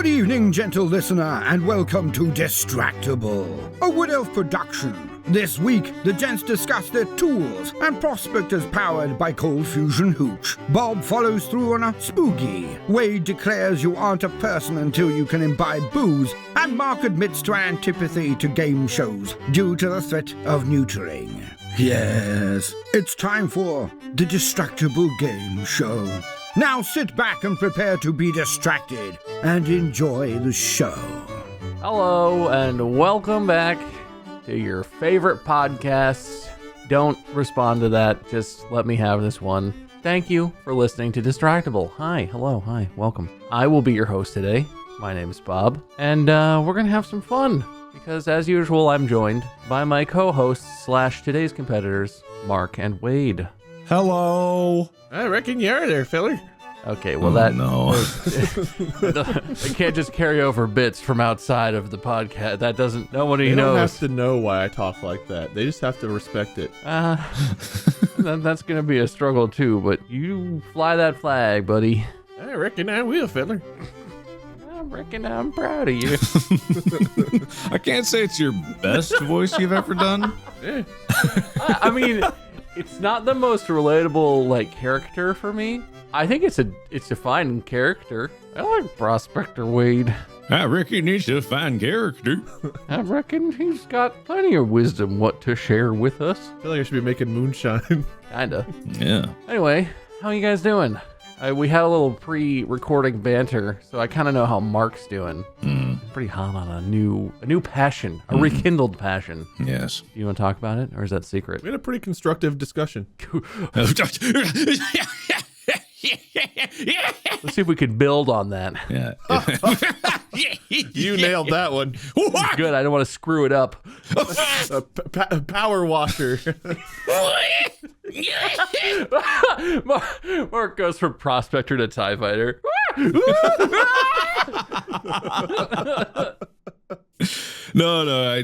Good evening, gentle listener, and welcome to Distractible, a Wood Elf production. This week, the gents discuss their tools, and Prospector's powered by Cold Fusion Hooch. Bob follows through on a spooky. Wade declares you aren't a person until you can imbibe booze, and Mark admits to antipathy to game shows due to the threat of neutering. Yes, it's time for the Distractible Game Show. Now sit back and prepare to be distracted and enjoy the show. Hello and welcome back to your favorite podcast. Don't respond to that. Just let me have this one. Thank you for listening to Distractible. Hi, hello, hi, welcome. I will be your host today. My name is Bob, and we're going to have some fun because, as usual, I'm joined by my co-hosts / today's competitors, Mark and Wade. Hello. I reckon you are there, filler. Okay, well, No. I can't just carry over bits from outside of the podcast. That doesn't, nobody They don't knows. have to know why I talk like that. They just have to respect it. That's going to be a struggle too, but you fly that flag, buddy. I reckon I will, filler. I reckon I'm proud of you. I can't say it's your best voice you've ever done. Yeah. I mean, it's not the most relatable character for me. I think it's a fine character. I like Prospector Wade. I reckon he's a fine character. I reckon he's got plenty of wisdom what to share with us. I feel like I should be making moonshine. Kinda. Yeah. Anyway, how you guys doing? We had a little pre-recording banter, so I kind of know how Mark's doing. Pretty hot on a new passion, a rekindled passion. Yes. You want to talk about it, or is that secret? We had a pretty constructive discussion. Let's see if we can build on that. Yeah. You nailed that one. Good, I don't want to screw it up. Power washer. Mark goes from Prospector to TIE Fighter. No,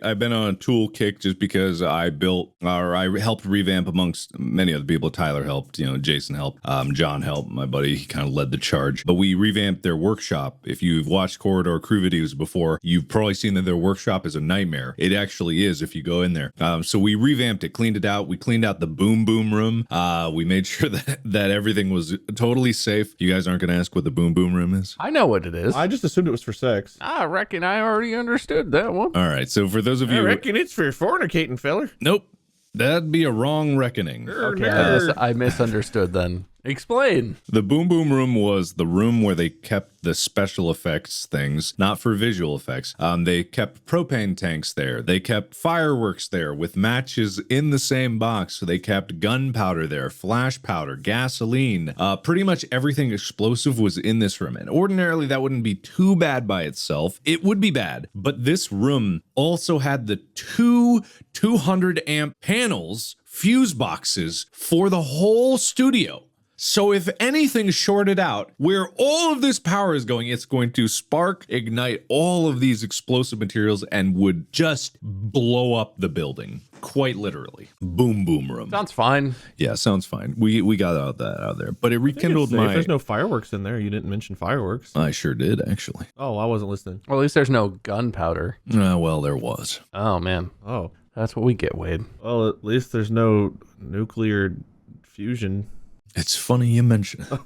I've been on a tool kick just because I helped revamp amongst many other people. Tyler helped, Jason helped, John helped, my buddy, he kind of led the charge. But we revamped their workshop. If you've watched Corridor Crew videos before, you've probably seen that their workshop is a nightmare. It actually is if you go in there. So we revamped it, cleaned it out. We cleaned out the boom room. We made sure that everything was totally safe. You guys aren't going to ask what the boom room is? I know what it is. I just assumed it was for sex. I reckon I already understood that one. All right, so for those of I you... reckon it's for fornicating, filler. Nope. That'd be a wrong reckoning. Okay, I misunderstood then. Explain. The boom room was the room where they kept the special effects things, not for visual effects. They kept propane tanks there. They kept fireworks there with matches in the same box. So they kept gunpowder there, flash powder, gasoline. Pretty much everything explosive was in this room. And ordinarily that wouldn't be too bad by itself. It would be bad. But this room also had the two 200 amp panels, fuse boxes for the whole studio. So if anything shorted out, where all of this power is going, it's going to spark, ignite all of these explosive materials and would just blow up the building. Quite literally. Boom room. Sounds fine. Yeah, sounds fine. We got that out there. But it rekindled my... If there's no fireworks in there, you didn't mention fireworks. I sure did, actually. Oh, I wasn't listening. Well, at least there's no gunpowder. Well, there was. Oh, man. Oh. That's what we get, Wade. Well, at least there's no nuclear fusion. It's funny you mention it.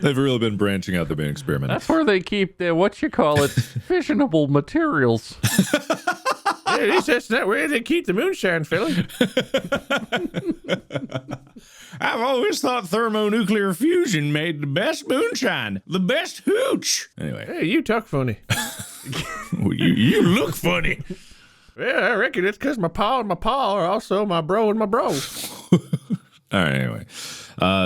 They've really been branching out. They've been experimenting. That's where they keep their, fissionable materials. At least that's not where they keep the moonshine, filler. I've always thought thermonuclear fusion made the best moonshine, the best hooch. Anyway. Hey, you talk funny. Well, you look funny. Yeah, I reckon it's because my pa and my pa are also my bro and my bro. All right, anyway.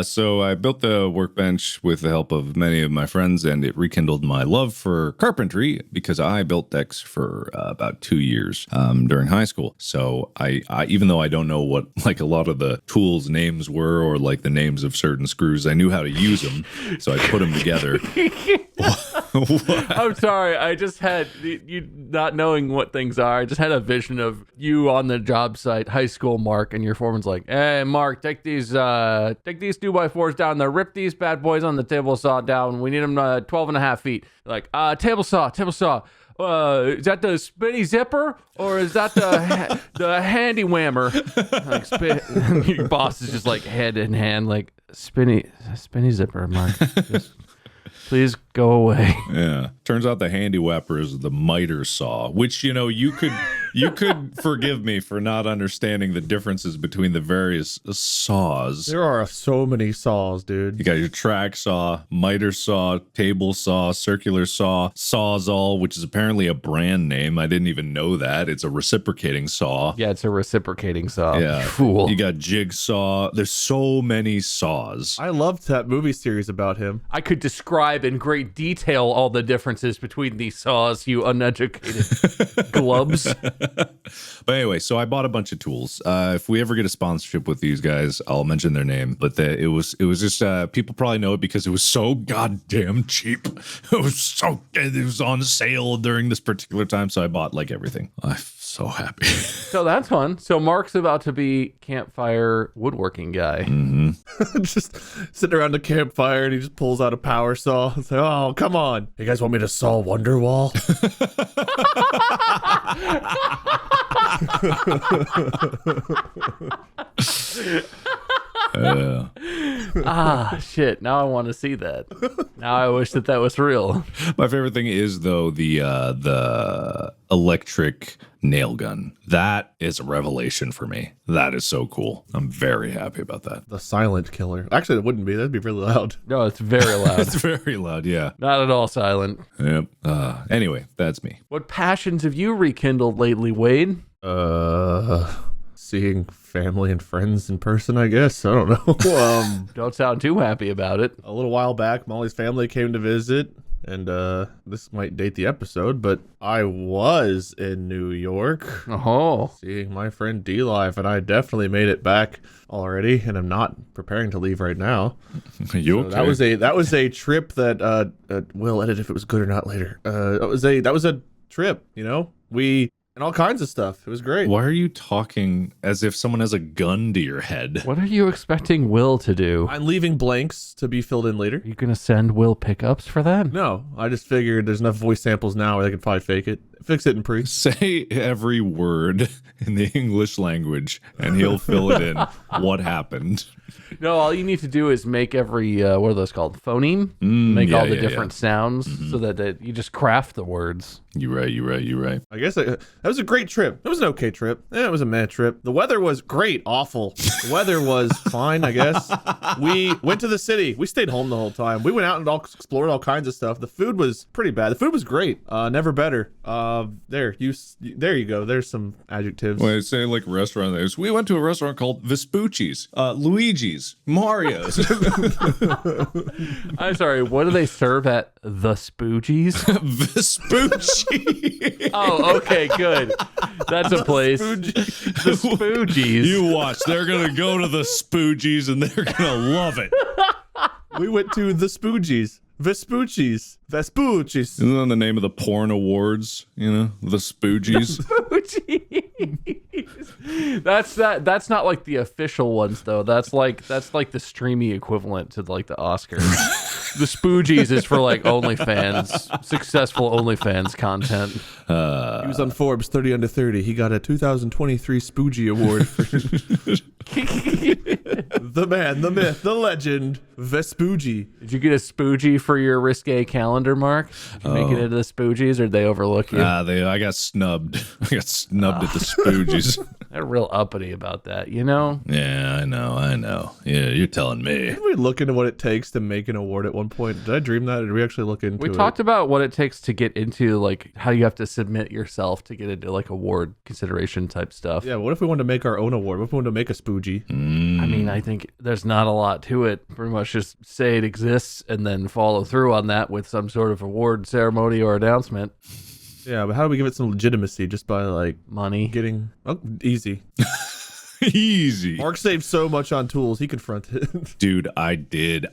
So I built the workbench with the help of many of my friends, and it rekindled my love for carpentry because I built decks for about 2 years during high school. So I even though I don't know what a lot of the tools names were or the names of certain screws, I knew how to use them. So I put them together. I'm sorry. I just had you not knowing what things are. I just had a vision of you on the job site, high school, Mark, and your foreman's like, "Hey, Mark, take these these 2x4s down there. Rip these bad boys on the table saw down. We need them 12 and a half feet. Like, table saw. Is that the spinny zipper or is that the handy whammer? Like, your boss is just like head in hand, like spinny zipper, Mark. Just, please go away. Yeah. Turns out the handy whapper is the miter saw, which, you know, you could forgive me for not understanding the differences between the various saws. There are so many saws, dude. You got your track saw, miter saw, table saw, circular saw, sawzall, which is apparently a brand name. I didn't even know that. It's a reciprocating saw. Yeah, it's a reciprocating saw. Yeah. Fool. You got jigsaw. There's so many saws. I loved that movie series about him. I could describe in great detail all the differences between these saws, you uneducated glubs. But anyway, so I bought a bunch of tools. If we ever get a sponsorship with these guys, I'll mention their name. But it was just people probably know it because it was so goddamn cheap. It was on sale during this particular time, so I bought like everything. I'm so happy. So that's fun. So Mark's about to be campfire woodworking guy. Mm-hmm. Just sitting around the campfire and he just pulls out a power saw. It's like, oh, come on. You guys want me to saw Wonderwall? Shit. Now I want to see that. Now I wish that was real. My favorite thing is though the electric nail gun. That is a revelation for me. That is so cool. I'm very happy about that. The silent killer. Actually, it wouldn't be. That'd be really loud. No, it's very loud. It's very loud, yeah. Not at all silent. Yep. Anyway, that's me. What passions have you rekindled lately, Wade? Seeing family and friends in person, I guess. I don't know. Don't sound too happy about it. A little while back, Molly's family came to visit, and this might date the episode, but I was in New York Oh. seeing my friend D-Live, and I definitely made it back already, and I'm not preparing to leave right now. You So okay? that was a trip that we'll edit if it was good or not later. That was a trip, you know? And all kinds of stuff. It was great. Why are you talking as if someone has a gun to your head? What are you expecting Will to do? I'm leaving blanks to be filled in later. Are you going to send Will pickups for that? No, I just figured there's enough voice samples now where they could probably fix it in pre. Say every word in the English language and he'll fill it in. What happened? No, all you need to do is make every, what are those called? Phoneme? Make all the different sounds so that you just craft the words. You're right. I guess that was a great trip. It was an okay trip. It was a meh trip. The weather was great, awful. The weather was fine, I guess. We went to the city. We stayed home the whole time. We went out and explored all kinds of stuff. The food was pretty bad. The food was great. Never better. There you go. There's some adjectives. Wait, say like restaurant names. We went to a restaurant called Vespucci's, Luigi's, Mario's. I'm sorry, what do they serve at the Spoogies? Vespucci. Oh, okay, good. That's a place. The Spoogies. You watch. They're going to go to the Spoogies and they're going to love it. We went to the Spoogies. Vespucci's. Isn't that the name of the porn awards? You know, the Spoogies. That's not like the official ones though. That's like the streamy equivalent to like the Oscars. The Spoogies is for like OnlyFans, successful OnlyFans content. He was on Forbes 30 Under 30. He got a 2023 Spoogie Award for the man, the myth, the legend, Vespucci. Did you get a Spoogie for your risque calendar, Mark? Did you make it into the Spoogies, or did they overlook you? I got snubbed. I got snubbed at the Spoogies. They're real uppity about that, you know? Yeah, I know. Yeah, you're telling me. Did we look into what it takes to make an award at one point? Did I dream that? Or did we actually look into it? We talked about what it takes to get into, like, how you have to submit yourself to get into, like, award consideration type stuff. Yeah, what if we wanted to make our own award? What if we wanted to make a Spoogie? I mean, I think there's not a lot to it. Pretty much just say it exists and then follow through on that with some sort of award ceremony or announcement. Yeah, but how do we give it some legitimacy just by, like, Money. getting... Oh, easy. Easy. Mark saved so much on tools. He confronted. Dude, I did.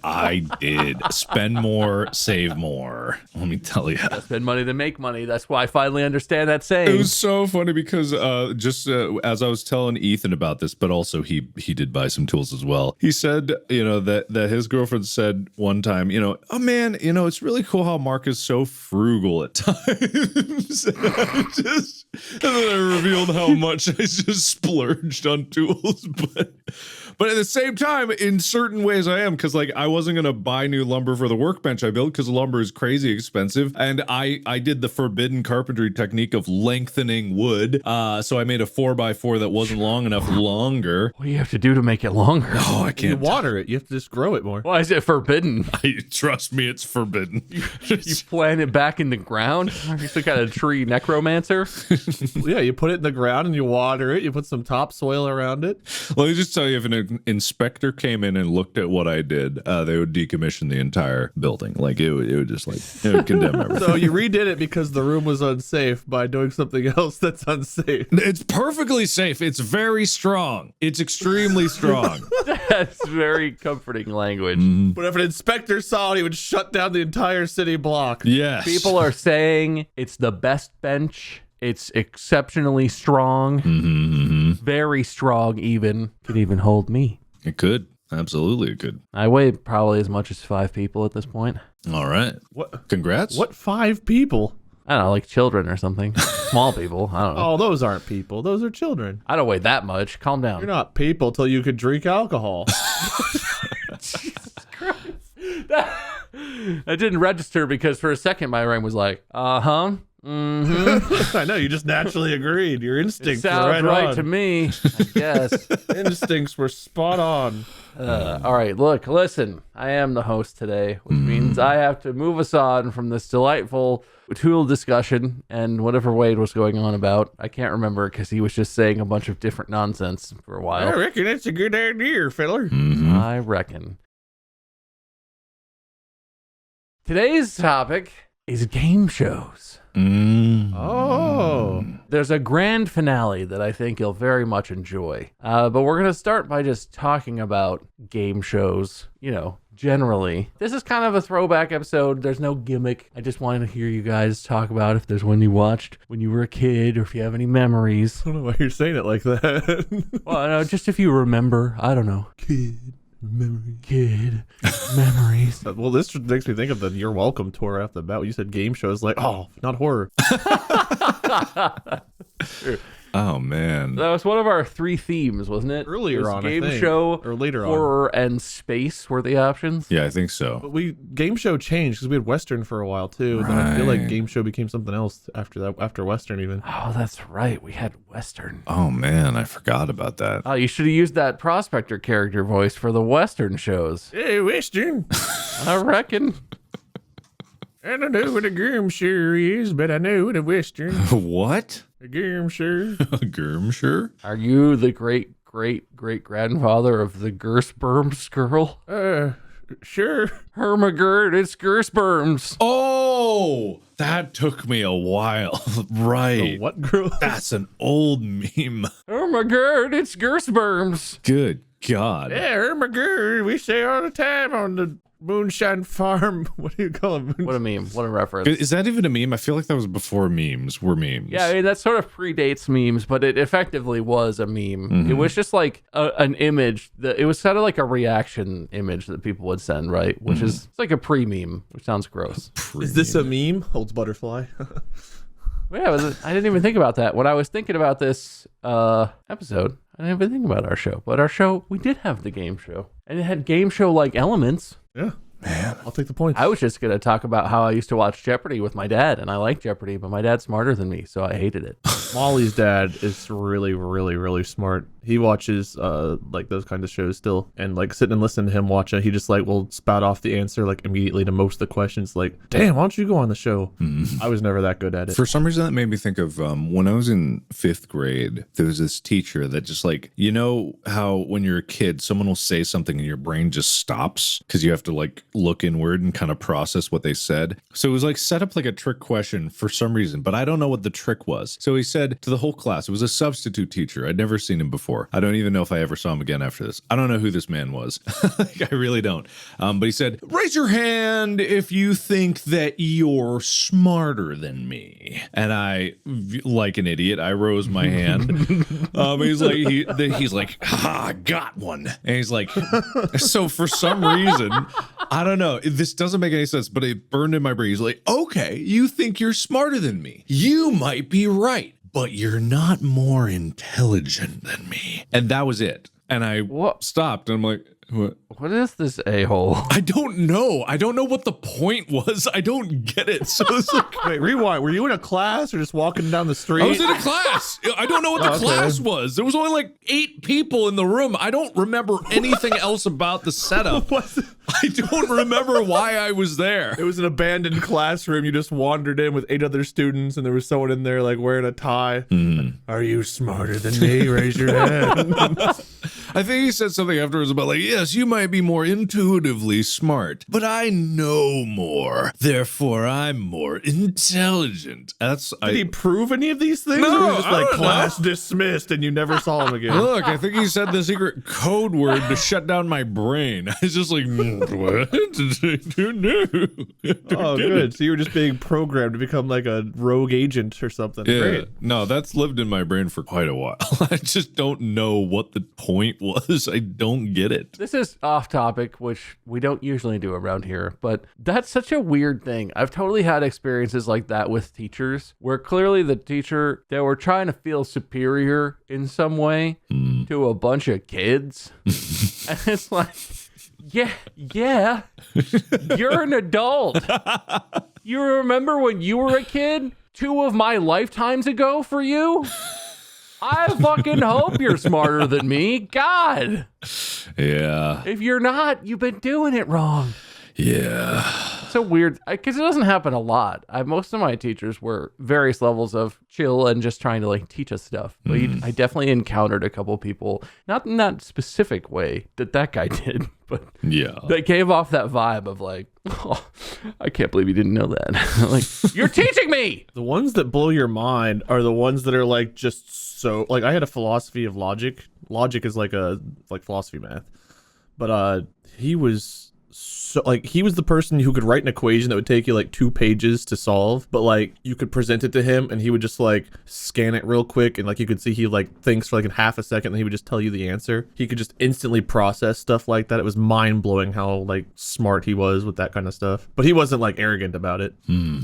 Spend more, save more. Let me tell you. Spend money to make money. That's why I finally understand that saying. It was so funny because as I was telling Ethan about this, but also he did buy some tools as well. He said, that his girlfriend said one time, oh man, it's really cool how Mark is so frugal at times. and then I revealed how much I just splurged on tools, but at the same time, in certain ways I am, because I wasn't gonna buy new lumber for the workbench I built because the lumber is crazy expensive, and I did the forbidden carpentry technique of lengthening wood. So I made a 4x4 that wasn't long enough longer. What do you have to do to make it longer? Oh, I You can't water it. You have to just grow it more. Why is it forbidden? Trust me, it's forbidden. You plant it back in the ground? You some kind of tree necromancer? Yeah, you put it in the ground and you water it. You put some topsoil around it. Let me just tell you, if an inspector came in and looked at what I did, they would decommission the entire building. It would just it would condemn everything. So you redid it because the room was unsafe by doing something else that's unsafe. It's perfectly safe. It's very strong. It's extremely strong. That's very comforting language. But if an inspector saw it, he would shut down the entire city block. Yes. People are saying it's the best bench. It's exceptionally strong. Very strong even. Could even hold me. It could. Absolutely, it could. I weigh probably as much as 5 people at this point. All right. What? Congrats. What 5 people? I don't know, like children or something. Small people. I don't know. Oh, those aren't people. Those are children. I don't weigh that much. Calm down. You're not people till you could drink alcohol. That didn't register because for a second my brain was like, uh-huh. Mm-hmm. I know, you just naturally agreed. Your It instincts were sounds right on. to me, I guess. Instincts were spot on. All right, look, listen. I am the host today, which means I have to move us on from this delightful tool discussion and whatever Wade was going on about. I can't remember because he was just saying a bunch of different nonsense for a while. I reckon it's a good idea, feller. I reckon. Today's topic is game shows. Oh. There's a grand finale that I think you'll very much enjoy. But we're going to start by just talking about game shows, generally. This is kind of a throwback episode. There's no gimmick. I just wanted to hear you guys talk about if there's one you watched when you were a kid or if you have any memories. I don't know why you're saying it like that. Well, no, just if you remember. I don't know. Kid memories. Well, this makes me think of the You're Welcome tour after the bat. When you said game shows, not horror. Oh, man. That was one of our 3 themes, wasn't it? Earlier It was on, I game think. show, Or later on. horror, and space were the options. Yeah, I think so. But game show changed because we had Western for a while too. And then I feel like Right. game show became something else after Western even. Oh, that's right. We had Western. Oh, man, I forgot about that. Oh, you should have used that prospector character voice for the Western shows. Hey, Western. I reckon. I don't know what a game show is, but I know what a Western. What? A game show. Germshire? Are you the great-great-great-grandfather of the Gersperms girl? Sure. Hermagerd, it's Gersperms. Oh, that took me a while. Right. What girl? That's an old meme. Hermagerd, it's Gersperms. Good God. Yeah, Ermagerd, we say all the time on the Moonshine Farm. What do you call it? What a meme. What a reference. Is that even a meme? I feel like that was before memes were memes. Yeah, I mean, that sort of predates memes, but it effectively was a meme. It was just like an image. It was kind of like a reaction image that people would send, right? Which is it's like a pre-meme, which sounds gross. Is this a meme? Holds butterfly. Yeah, I didn't even think about that. When I was thinking about this episode, I didn't even think about our show. But our show, we did have the game show. And it had game show-like elements. Yeah. Man. I'll take the points. I was just going to talk about how I used to watch Jeopardy with my dad, and I like Jeopardy, but my dad's smarter than me, so I hated it. Molly's dad is really, really, really smart. He watches like those kind of shows still, and like sitting and listening to him watch it, he just like will spout off the answer like immediately to most of the questions. Like, damn, why don't you go on the show? I was never that good at it. For some reason, that made me think of when I was in 5th grade, there was this teacher that just like, you know how when you're a kid, someone will say something and your brain just stops because you have to like look inward and kind of process what they said. So it was like set up like a trick question for some reason, but I don't know what the trick was. So he said to the whole class, it was a substitute teacher. I'd never seen him before. before. I don't even know if I ever saw him again after this. I don't know who this man was. I really don't. But he said, raise your hand if you think that you're smarter than me. And I, like an idiot, I rose my hand. He's like, ha, got one. And he's like, so for some reason, I don't know, this doesn't make any sense, but it burned in my brain. He's like, okay, you think you're smarter than me. You might be right, but you're not more intelligent than me. And that was it. And I stopped and I'm like, what is this a-hole? I don't know. I don't know what the point was. I don't get it. So it's like, Wait, rewind. Were you in a class or just walking down the street? I was in a class. I don't know what the class was. There was only like 8 people in the room. I don't remember anything else about the setup. I don't remember why I was there. It was an abandoned classroom. You just wandered in with 8 other students, and there was someone in there like wearing a tie. Are you smarter than me? Raise your hand. I think he said something afterwards about like, yes, you might be more intuitively smart, but I know more. Therefore, I'm more intelligent. Did he prove any of these things? No, or was it just like class know. Dismissed and you never saw him again? Look, I think he said the secret code word to shut down my brain. I was just like, what? Oh, good. So you were just being programmed to become like a rogue agent or something. Yeah. Great. No, that's lived in my brain for quite a while. I just don't know what the point was. I don't get it. This is off topic, which we don't usually do around here, but that's such a weird thing. I've totally had experiences like that with teachers where clearly the teacher, they were trying to feel superior in some way to a bunch of kids. And it's like, yeah, you're an adult. You remember when you were a kid 2 of my lifetimes ago for you? I fucking hope you're smarter than me. God. Yeah. If you're not, you've been doing it wrong. Yeah. So weird, because it doesn't happen a lot. Most of my teachers were various levels of chill and just trying to like teach us stuff. But I definitely encountered a couple people, not in that specific way that guy did, but that gave off that vibe of like, oh, I can't believe you didn't know that. Like, you're teaching me. The ones that blow your mind are the ones that are like just so like I had a philosophy of logic. Logic is like philosophy math, but he was. So like he was the person who could write an equation that would take you like 2 pages to solve, but like you could present it to him and he would just like scan it real quick and like you could see he like thinks for like in half a second and he would just tell you the answer. He could just instantly process stuff like that. It was mind blowing how like smart he was with that kind of stuff. But he wasn't like arrogant about it.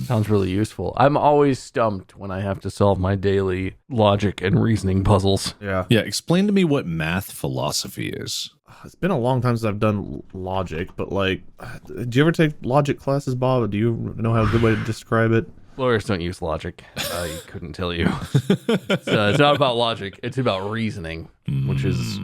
Sounds really useful. I'm always stumped when I have to solve my daily logic and reasoning puzzles. Yeah. Explain to me what math philosophy is. It's been a long time since I've done logic, but like, do you ever take logic classes, Bob? Do you know how a good way to describe it? Lawyers don't use logic. I couldn't tell you. It's not about logic. It's about reasoning, which is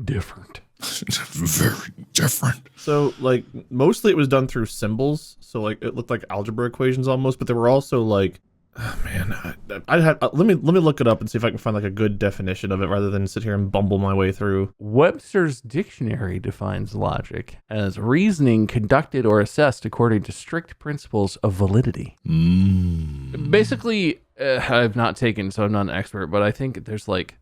different. Very different. So like mostly it was done through symbols. So like it looked like algebra equations almost, but there were also like, oh man, let me look it up and see if I can find like a good definition of it rather than sit here and bumble my way through. Webster's dictionary defines logic as reasoning conducted or assessed according to strict principles of validity. Basically, I've not taken, so I'm not an expert, but I think there's like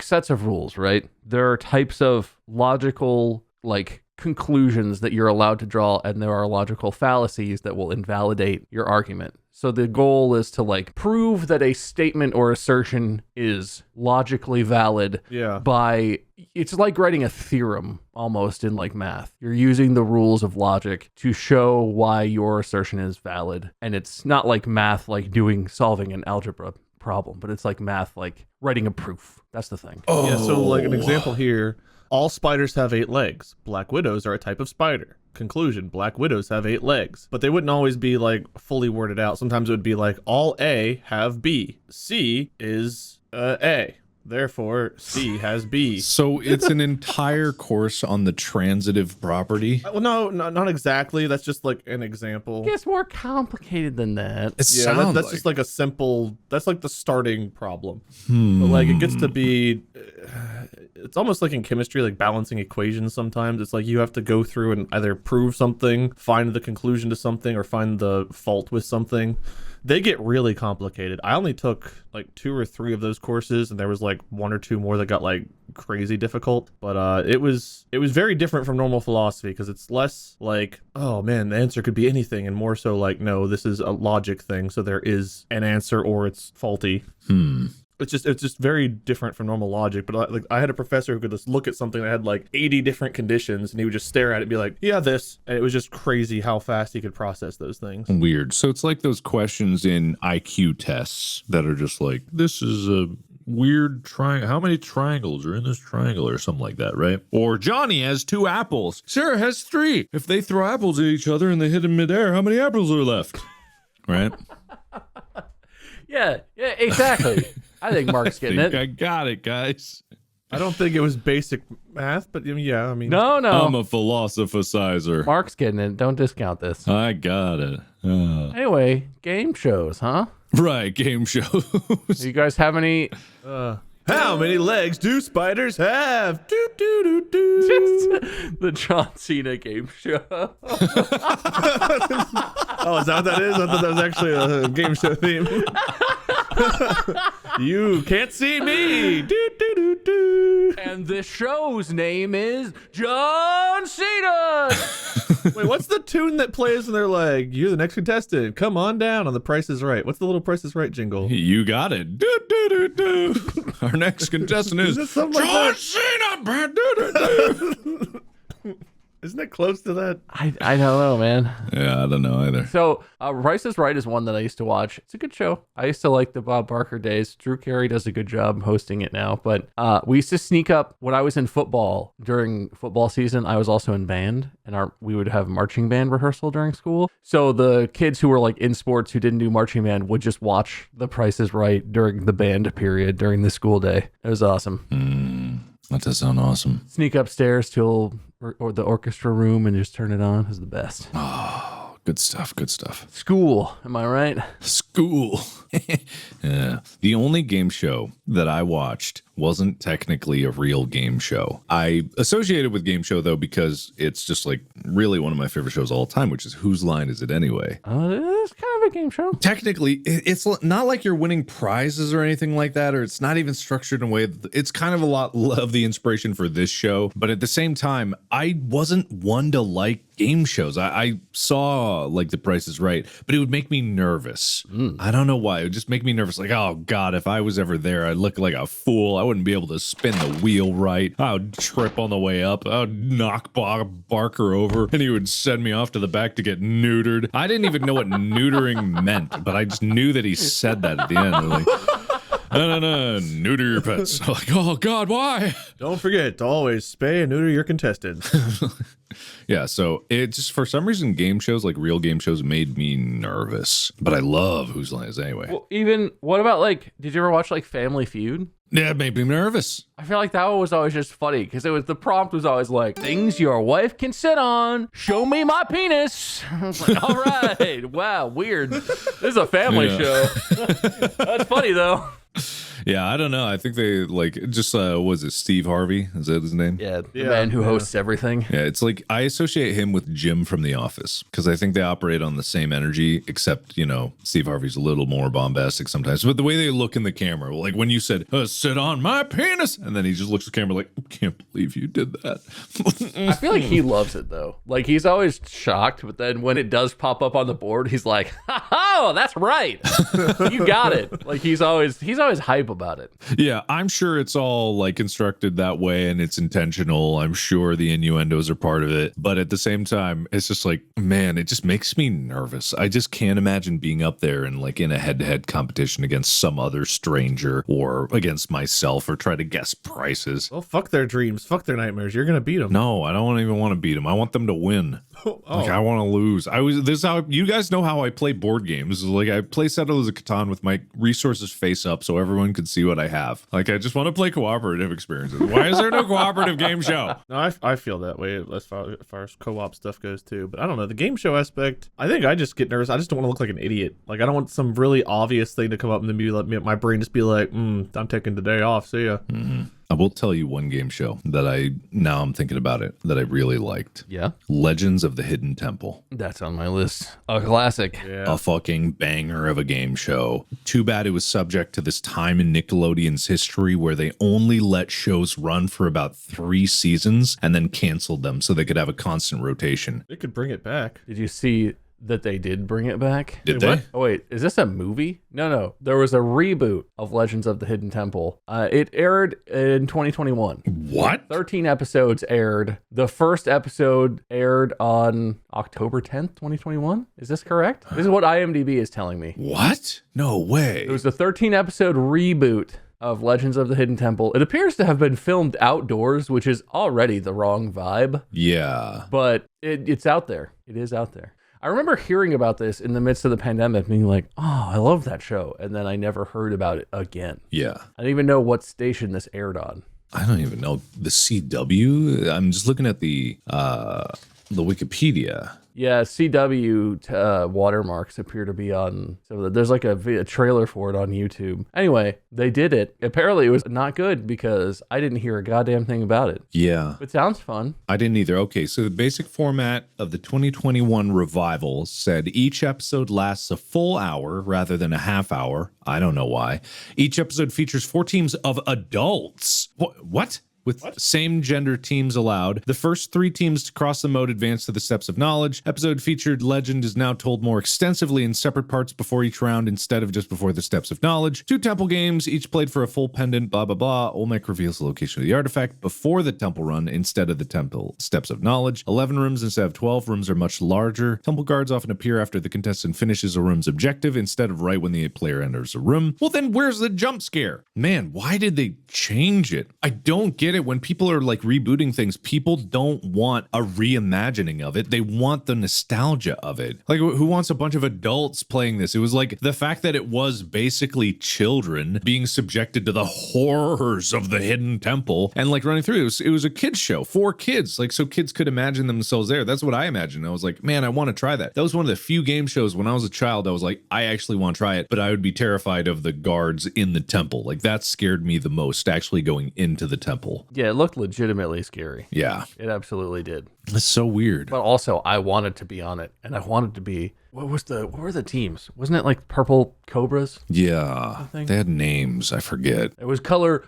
sets of rules, right? There are types of logical like conclusions that you're allowed to draw, and there are logical fallacies that will invalidate your argument. So the goal is to like prove that a statement or assertion is logically valid by, it's like writing a theorem almost in like math. You're using the rules of logic to show why your assertion is valid. And it's not like math, like solving an algebra problem, but it's like math, like writing a proof. That's the thing. Oh. Yeah, so like an example here, all spiders have 8 legs. Black widows are a type of spider. Conclusion, black widows have 8 legs. But they wouldn't always be like fully worded out. Sometimes it would be like all A have B. C is A. Therefore, C has B. So it's an entire course on the transitive property? Well, no, not exactly. That's just like an example. It gets more complicated than that. That's just like a simple, that's like the starting problem. But like it gets to be, it's almost like in chemistry, like balancing equations sometimes. It's like you have to go through and either prove something, find the conclusion to something, or find the fault with something. They get really complicated. I only took like 2 or 3 of those courses, and there was like 1 or 2 more that got like crazy difficult. But it was very different from normal philosophy, because it's less like, oh man, the answer could be anything, and more so like, no, this is a logic thing, so there is an answer or it's faulty. It's just very different from normal logic. But like, I had a professor who could just look at something that had like 80 different conditions, and he would just stare at it and be like, yeah, this. And it was just crazy how fast he could process those things. Weird. So it's like those questions in IQ tests that are just like, this is a weird triangle. How many triangles are in this triangle, or something like that, right? Or Johnny has 2 apples. Sarah has 3. If they throw apples at each other and they hit in midair, how many apples are left? Right? Yeah, exactly. I think Mark's getting it. I got it, guys. I don't think it was basic math, but yeah, I mean. No. I'm a philosophizer. Mark's getting it. Don't discount this. I got it. Anyway, game shows, huh? Right, game shows. You guys have any? How many legs do spiders have? Do, do, do, do. The John Cena game show. Oh, is that what that is? I thought that was actually a game show theme. You can't see me. Do, do, do, do. And the show's name is John Cena. Wait, what's the tune that plays when they're like, you're the next contestant, come on down on The Price is Right? What's the little Price is Right jingle? You got it. Do, do, do, do. Our next contestant is it something like John that? Cena. Do, do, do. Isn't it close to that? I don't know, man. Yeah, I don't know either. So, Price is Right is one that I used to watch. It's a good show. I used to like the Bob Barker days. Drew Carey does a good job hosting it now. But we used to sneak up when I was in football during football season. I was also in band, and we would have marching band rehearsal during school. So the kids who were like in sports who didn't do marching band would just watch The Price is Right during the band period during the school day. It was awesome. That does sound awesome. Sneak upstairs to or the orchestra room and just turn it on. It was the best. Oh, good stuff. Good stuff. School, am I right? School. Yeah. The only game show that I watched wasn't technically a real game show. I associated with game show, though, because it's just like really one of my favorite shows of all time, which is Whose Line Is It Anyway? It's kind of a game show. Technically, it's not like you're winning prizes or anything like that, or it's not even structured in a way. It's kind of a lot of the inspiration for this show. But at the same time, I wasn't one to like game shows. I saw like The Price is Right, but it would make me nervous. I don't know why. It would just make me nervous. Like, oh God, if I was ever there, I'd look like a fool. I wouldn't be able to spin the wheel right. I would trip on the way up. I would knock Bob Barker over, and he would send me off to the back to get neutered. I didn't even know what neutering meant, but I just knew that he said that at the end. Like, no, neuter your pets. I'm like, oh God, why? Don't forget to always spay and neuter your contestants. Yeah, so it just, for some reason, game shows, like real game shows, made me nervous. But I love Whose Line Is It Anyway. Well, even, what about like, did you ever watch like Family Feud? Yeah, it made me nervous. I feel like that one was always just funny because the prompt was always like, things your wife can sit on, show me my penis. I was like, all right, wow, weird. This is a family show. That's funny though. Yeah, I don't know. I think they like just was it Steve Harvey? Is that his name? Yeah, the man who hosts everything. Yeah, it's like I associate him with Jim from The Office because I think they operate on the same energy, except Steve Harvey's a little more bombastic sometimes. But the way they look in the camera, like when you said "sit on my penis," and then he just looks at the camera like, I "Can't believe you did that." I feel like he loves it though. Like he's always shocked, but then when it does pop up on the board, he's like, "Oh, that's right, you got it." Like he's always hype about it. Yeah, I'm sure it's all like constructed that way and it's intentional. I'm sure the innuendos are part of it. But at the same time, it's just like, man, it just makes me nervous. I just can't imagine being up there and like in a head-to-head competition against some other stranger or against myself or try to guess prices. Well, fuck their dreams. Fuck their nightmares. You're going to beat them. No, I don't even want to beat them. I want them to win. Like I want to lose. This is how you guys know how I play board games. Like I play Settlers of Catan with my resources face up so everyone can see what I have. Like I just want to play cooperative experiences. Why is there no cooperative game show? No, I feel that way as far as co-op stuff goes too. But I don't know, the game show aspect, I think I just get nervous. I just don't want to look like an idiot. Like I don't want some really obvious thing to come up and then be like, my brain just be like, I'm taking the day off. See ya. I will tell you one game show that I'm thinking about it, that I really liked. Yeah. Legends of the Hidden Temple. That's on my list. A classic. Yeah. A fucking banger of a game show. Too bad it was subject to this time in Nickelodeon's history where they only let shows run for about 3 seasons and then canceled them so they could have a constant rotation. They could bring it back. Did you see that they did bring it back? Did Wait, they? what? Oh, wait. Is this a movie? No. There was a reboot of Legends of the Hidden Temple. It aired in 2021. What? 13 episodes aired. The first episode aired on October 10th, 2021. Is this correct? This is what IMDb is telling me. What? No way. It was a 13 episode reboot of Legends of the Hidden Temple. It appears to have been filmed outdoors, which is already the wrong vibe, Yeah. but it's out there. It is out there. I remember hearing about this in the midst of the pandemic, being like, oh, I love that show. And then I never heard about it again. Yeah. I don't even know what station this aired on. I don't even know. The CW? I'm just looking at the Wikipedia. Yeah, CW watermarks appear to be on. So there's like a trailer for it on YouTube. Anyway, they did it. Apparently, it was not good because I didn't hear a goddamn thing about it. Yeah. It sounds fun. I didn't either. Okay, so the basic format of the 2021 revival said each episode lasts a full hour rather than a half hour. I don't know why. Each episode features 4 teams of adults. What? With same gender teams allowed. The first 3 teams to cross the mode advance to the Steps of Knowledge. Episode featured legend is now told more extensively in separate parts before each round instead of just before the Steps of Knowledge. 2 temple games, each played for a full pendant, blah, blah, blah. Olmec reveals the location of the artifact before the temple run instead of the temple Steps of Knowledge. 11 rooms instead of 12. Rooms are much larger. Temple guards often appear after the contestant finishes a room's objective instead of right when the player enters a room. Well, then where's the jump scare? Man, why did they change it? I don't get it. When people are like rebooting things, people don't want a reimagining of it. They want the nostalgia of it. Like, who wants a bunch of adults playing this? It was like the fact that it was basically children being subjected to the horrors of the hidden temple and like running through. It was a kids show for kids, like so kids could imagine themselves there. That's what I imagined. I was like, man, I want to try that. That was one of the few game shows when I was a child. I was like, I actually want to try it, but I would be terrified of the guards in the temple. Like that scared me the most, actually going into the temple. Yeah, it looked legitimately scary. Yeah. It absolutely did. It's so weird. But also, I wanted to be on it, and I wanted to be. What were the teams? Wasn't it like purple cobras? Yeah. They had names. I forget. It was color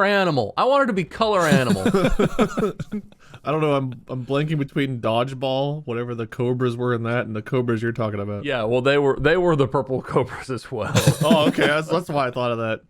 animal. I wanted to be color animal. I don't know. I'm blanking between dodgeball, whatever the cobras were in that, and the cobras you're talking about. Yeah, well, they were the purple cobras as well. Oh, okay. That's why I thought of that.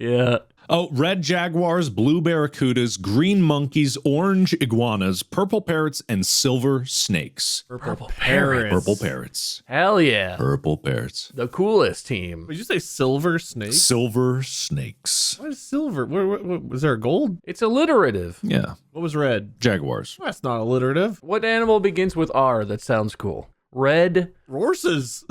Yeah. Oh, red jaguars, blue barracudas, green monkeys, orange iguanas, purple parrots, and silver snakes. Purple parrots. Purple parrots. Hell yeah. Purple parrots. The coolest team. Did you say silver snake? Silver snakes. What is silver? What, was there a gold? It's alliterative. Yeah. What was red? Jaguars. That's not alliterative. What animal begins with R that sounds cool? Red. Horses.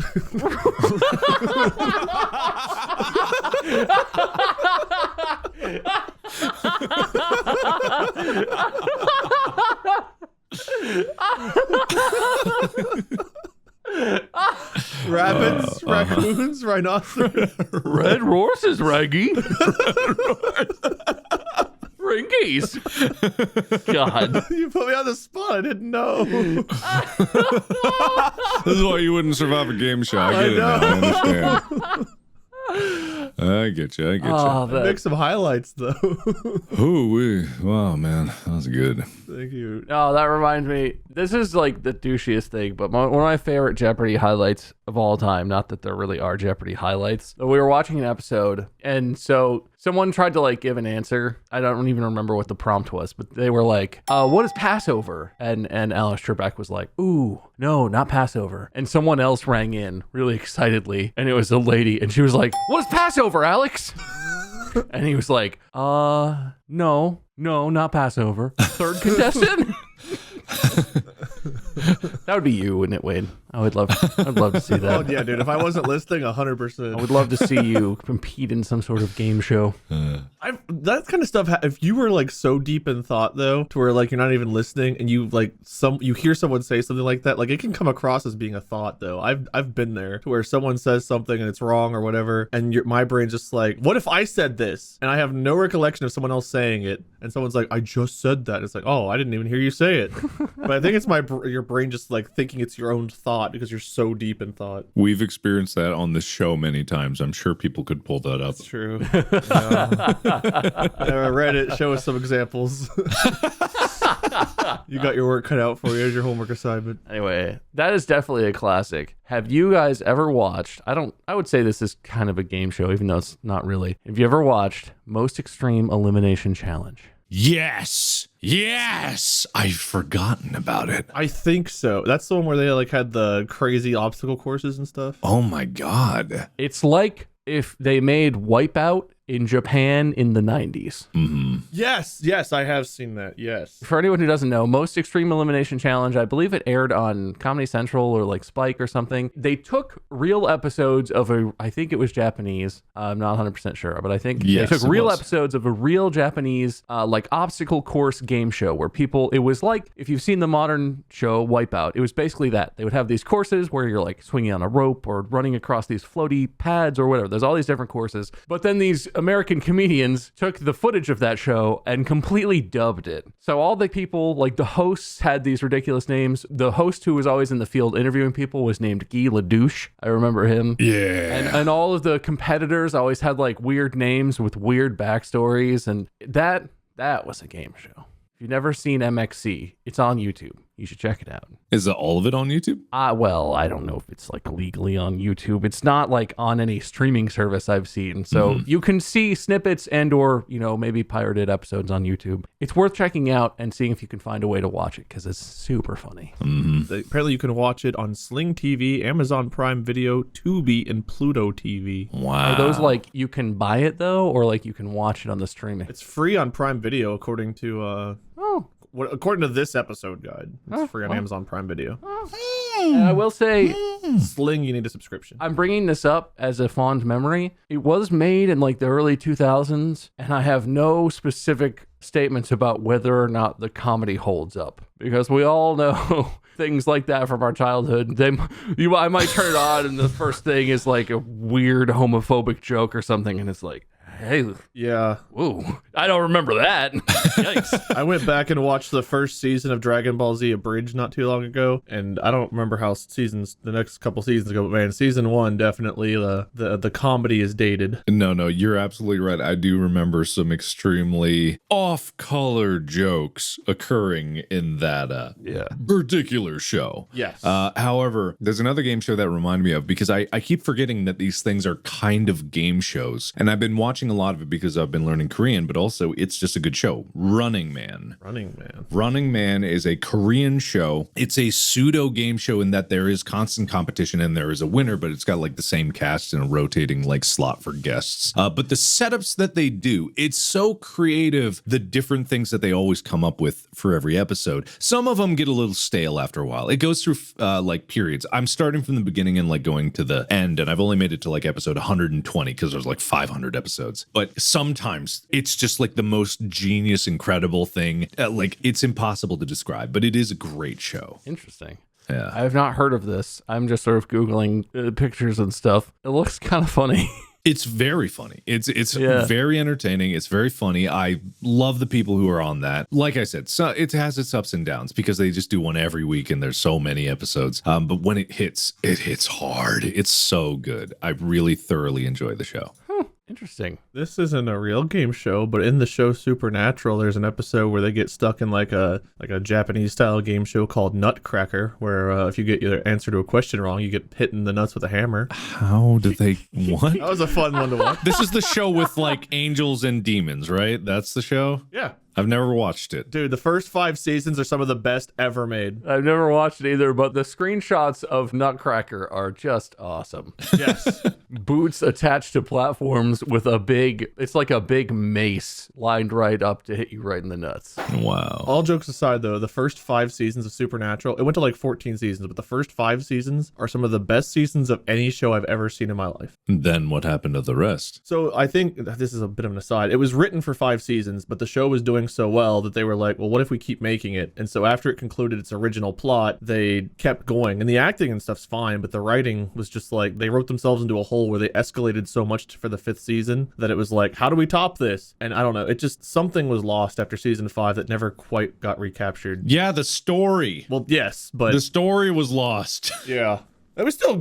Rabbits, raccoons, rhinoceros. Red horses, Reggie. Rinkies. God. You put me on the spot. I didn't know. This is why you wouldn't survive a game show. I get it now. I understand. I get you. Oh, Make some highlights though. Wow, man, that was good. Thank you. Oh, that reminds me. This is like the douchiest thing, but one of my favorite Jeopardy highlights of all time. Not that there really are Jeopardy highlights. But we were watching an episode, and so someone tried to like give an answer. I don't even remember what the prompt was, but they were like, "What is Passover?" And Alice Trebek was like, "Ooh, no, not Passover." And someone else rang in really excitedly, and it was a lady, and she was like, "What is Passover, Alex?" And he was like, no, not Passover. Third contestant? That would be you, wouldn't it, Wade? I'd love to see that. Oh yeah, dude. If I wasn't listening, 100%. I would love to see you compete in some sort of game show. That kind of stuff. If you were like so deep in thought though, to where like you're not even listening, and you hear someone say something like that, like it can come across as being a thought though. I've been there to where someone says something and it's wrong or whatever, and my brain's just like, what if I said this? And I have no recollection of someone else saying it, and someone's like, I just said that. It's like, oh, I didn't even hear you say it. But I think it's your brain just like thinking it's your own thought because you're so deep in thought. We've experienced that on this show many times. I'm sure people could pull that up. That's true. Reddit, show us some examples. You got your work cut out for you as your homework assignment. Anyway, that is definitely a classic. Have you guys ever watched, I would say this is kind of a game show, even though it's not really. Have you ever watched Most Extreme Elimination Challenge? Yes. I've forgotten about it. I think so. That's the one where they like had the crazy obstacle courses and stuff. Oh my God. It's like if they made Wipeout in Japan in the 90s. Mm-hmm. Yes, I have seen that. Yes. For anyone who doesn't know, Most Extreme Elimination Challenge, I believe it aired on Comedy Central or like Spike or something. They took real episodes of I think it was Japanese. I'm not 100% sure, but I think they took real episodes of a real Japanese like obstacle course game show where it was like, if you've seen the modern show Wipeout, it was basically that. They would have these courses where you're like swinging on a rope or running across these floaty pads or whatever. There's all these different courses. But then these American comedians took the footage of that show and completely dubbed it. So all the people, like the hosts, had these ridiculous names. The host who was always in the field interviewing people was named Guy Ledouche. I remember him. Yeah. And all of the competitors always had like weird names with weird backstories. And that was a game show. If you've never seen MXC, it's on YouTube. You should check it out. Is all of it on YouTube? Well, I don't know if it's like legally on YouTube. It's not like on any streaming service I've seen. So you can see snippets and or, maybe pirated episodes on YouTube. It's worth checking out and seeing if you can find a way to watch it because it's super funny. Apparently you can watch it on Sling TV, Amazon Prime Video, Tubi, and Pluto TV. Wow. Are those like you can buy it though, or like you can watch it on the streaming? It's free on Prime Video according to according to this episode guide. It's free on Amazon Prime Video. And I will say, Sling, you need a subscription. I'm bringing this up as a fond memory. It was made in like the early 2000s, and I have no specific statements about whether or not the comedy holds up, because we all know things like that from our childhood. I might turn it on, and the first thing is like a weird homophobic joke or something, and it's like, hey, yeah. Whoa, I don't remember that. Yikes. I went back and watched the first season of Dragon Ball Z Abridged not too long ago, and I don't remember how the next couple seasons go, but man, season 1 definitely the comedy is dated. No, you're absolutely right. I do remember some extremely off-color jokes occurring in that particular show. Yes. However, there's another game show that reminded me of, because I keep forgetting that these things are kind of game shows, and I've been watching a lot of it because I've been learning Korean, but also it's just a good show. Running Man is a Korean show. It's a pseudo game show in that there is constant competition and there is a winner, but it's got like the same cast and a rotating like slot for guests. But the setups that they do, it's so creative, the different things that they always come up with for every episode. Some of them get a little stale after a while. It goes through like periods. I'm starting from the beginning and like going to the end, and I've only made it to like episode 120 because there's like 500 episodes. But sometimes it's just like the most genius, incredible thing. Like it's impossible to describe, but it is a great show. Interesting. Yeah. I have not heard of this. I'm just sort of Googling pictures and stuff. It looks kind of funny. It's very funny. It's very entertaining. It's very funny. I love the people who are on that. Like I said, so it has its ups and downs because they just do one every week and there's so many episodes. But when it hits hard. It's so good. I really thoroughly enjoy the show. Interesting. This isn't a real game show, but in the show Supernatural, there's an episode where they get stuck in like a Japanese style game show called Nutcracker, where if you get your answer to a question wrong, you get hit in the nuts with a hammer. How did they? What? That was a fun one to watch. This is the show with like angels and demons, right? That's the show? Yeah. I've never watched it. Dude, the first 5 seasons are some of the best ever made. I've never watched it either, but the screenshots of Nutcracker are just awesome. Yes. Boots attached to platforms with it's like a big mace lined right up to hit you right in the nuts. Wow. All jokes aside, though, the first 5 seasons of Supernatural, it went to like 14 seasons, but the first 5 seasons are some of the best seasons of any show I've ever seen in my life. Then what happened to the rest? So I think this is a bit of an aside. It was written for 5 seasons, but the show was doing so well that they were like, well, what if we keep making it? And so after it concluded its original plot, they kept going. And the acting and stuff's fine, but the writing was just like, they wrote themselves into a hole where they escalated so much for the 5th season that it was like, how do we top this? And I don't know. It just, something was lost after season 5 that never quite got recaptured. Yeah, the story. Well, yes, but The story was lost. yeah. It was still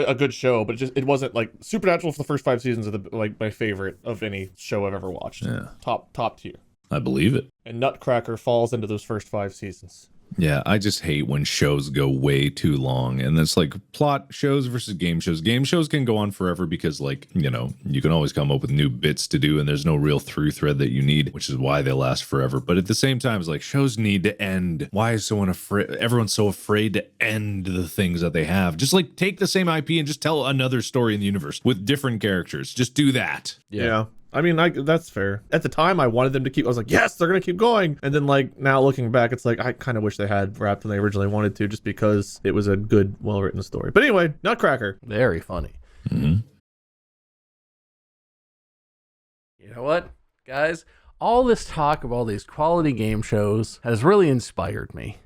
a good show, but it wasn't like Supernatural for the first 5 seasons of like my favorite of any show I've ever watched. Yeah. Top tier. I believe it. And Nutcracker falls into those first 5 seasons. Yeah, I just hate when shows go way too long. And it's like plot shows versus game shows. Game shows can go on forever because, like, you know, you can always come up with new bits to do and there's no real through thread that you need, which is why they last forever. But at the same time, it's like shows need to end. Why is everyone's so afraid to end the things that they have? Just like take the same IP and just tell another story in the universe with different characters. Just do that. Yeah. I mean, that's fair. At the time, I wanted them to keep. I was like, yes, they're gonna keep going. And then, like, now looking back, it's like I kind of wish they had wrapped when they originally wanted to, just because it was a good, well-written story. But anyway, Nutcracker. Very funny. Mm-hmm. You know what, guys? All this talk of all these quality game shows has really inspired me.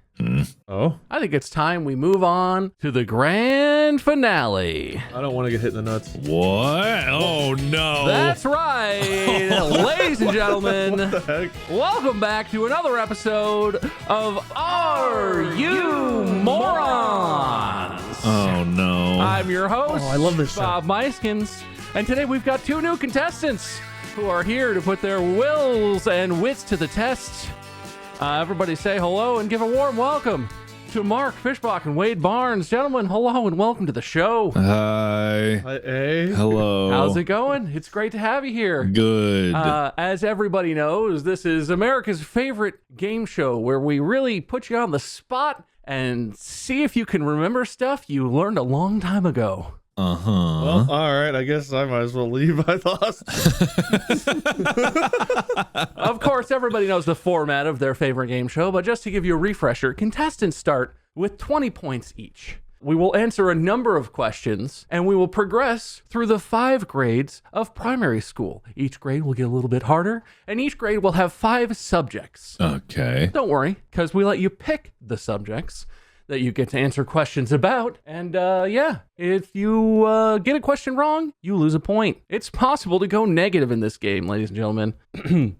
Oh, I think it's time we move on to the grand finale. I don't want to get hit in the nuts. What? Oh, no. That's right. Ladies and gentlemen, What the heck? welcome back to another episode of Are You Morons? Oh, no. I'm your host, Oh, I love this show. Bob Meiskins, and today we've got 2 new contestants who are here to put their wills and wits to the test. Everybody say hello and give a warm welcome to Mark Fishbach and Wade Barnes. Gentlemen, hello and welcome to the show. Hi. Hey. Hello. How's it going? It's great to have you here. Good. As everybody knows, this is America's favorite game show where we really put you on the spot and see if you can remember stuff you learned a long time ago. Uh-huh. Well, all right. I guess I might as well leave. I thought. Of course, everybody knows the format of their favorite game show, but just to give you a refresher, contestants start with 20 points each. We will answer a number of questions, and we will progress through the 5 grades of primary school. Each grade will get a little bit harder, and each grade will have 5 subjects. Okay. Don't worry, because we let you pick the subjects that you get to answer questions about. And yeah, if you get a question wrong, you lose a point. It's possible to go negative in this game, ladies and gentlemen,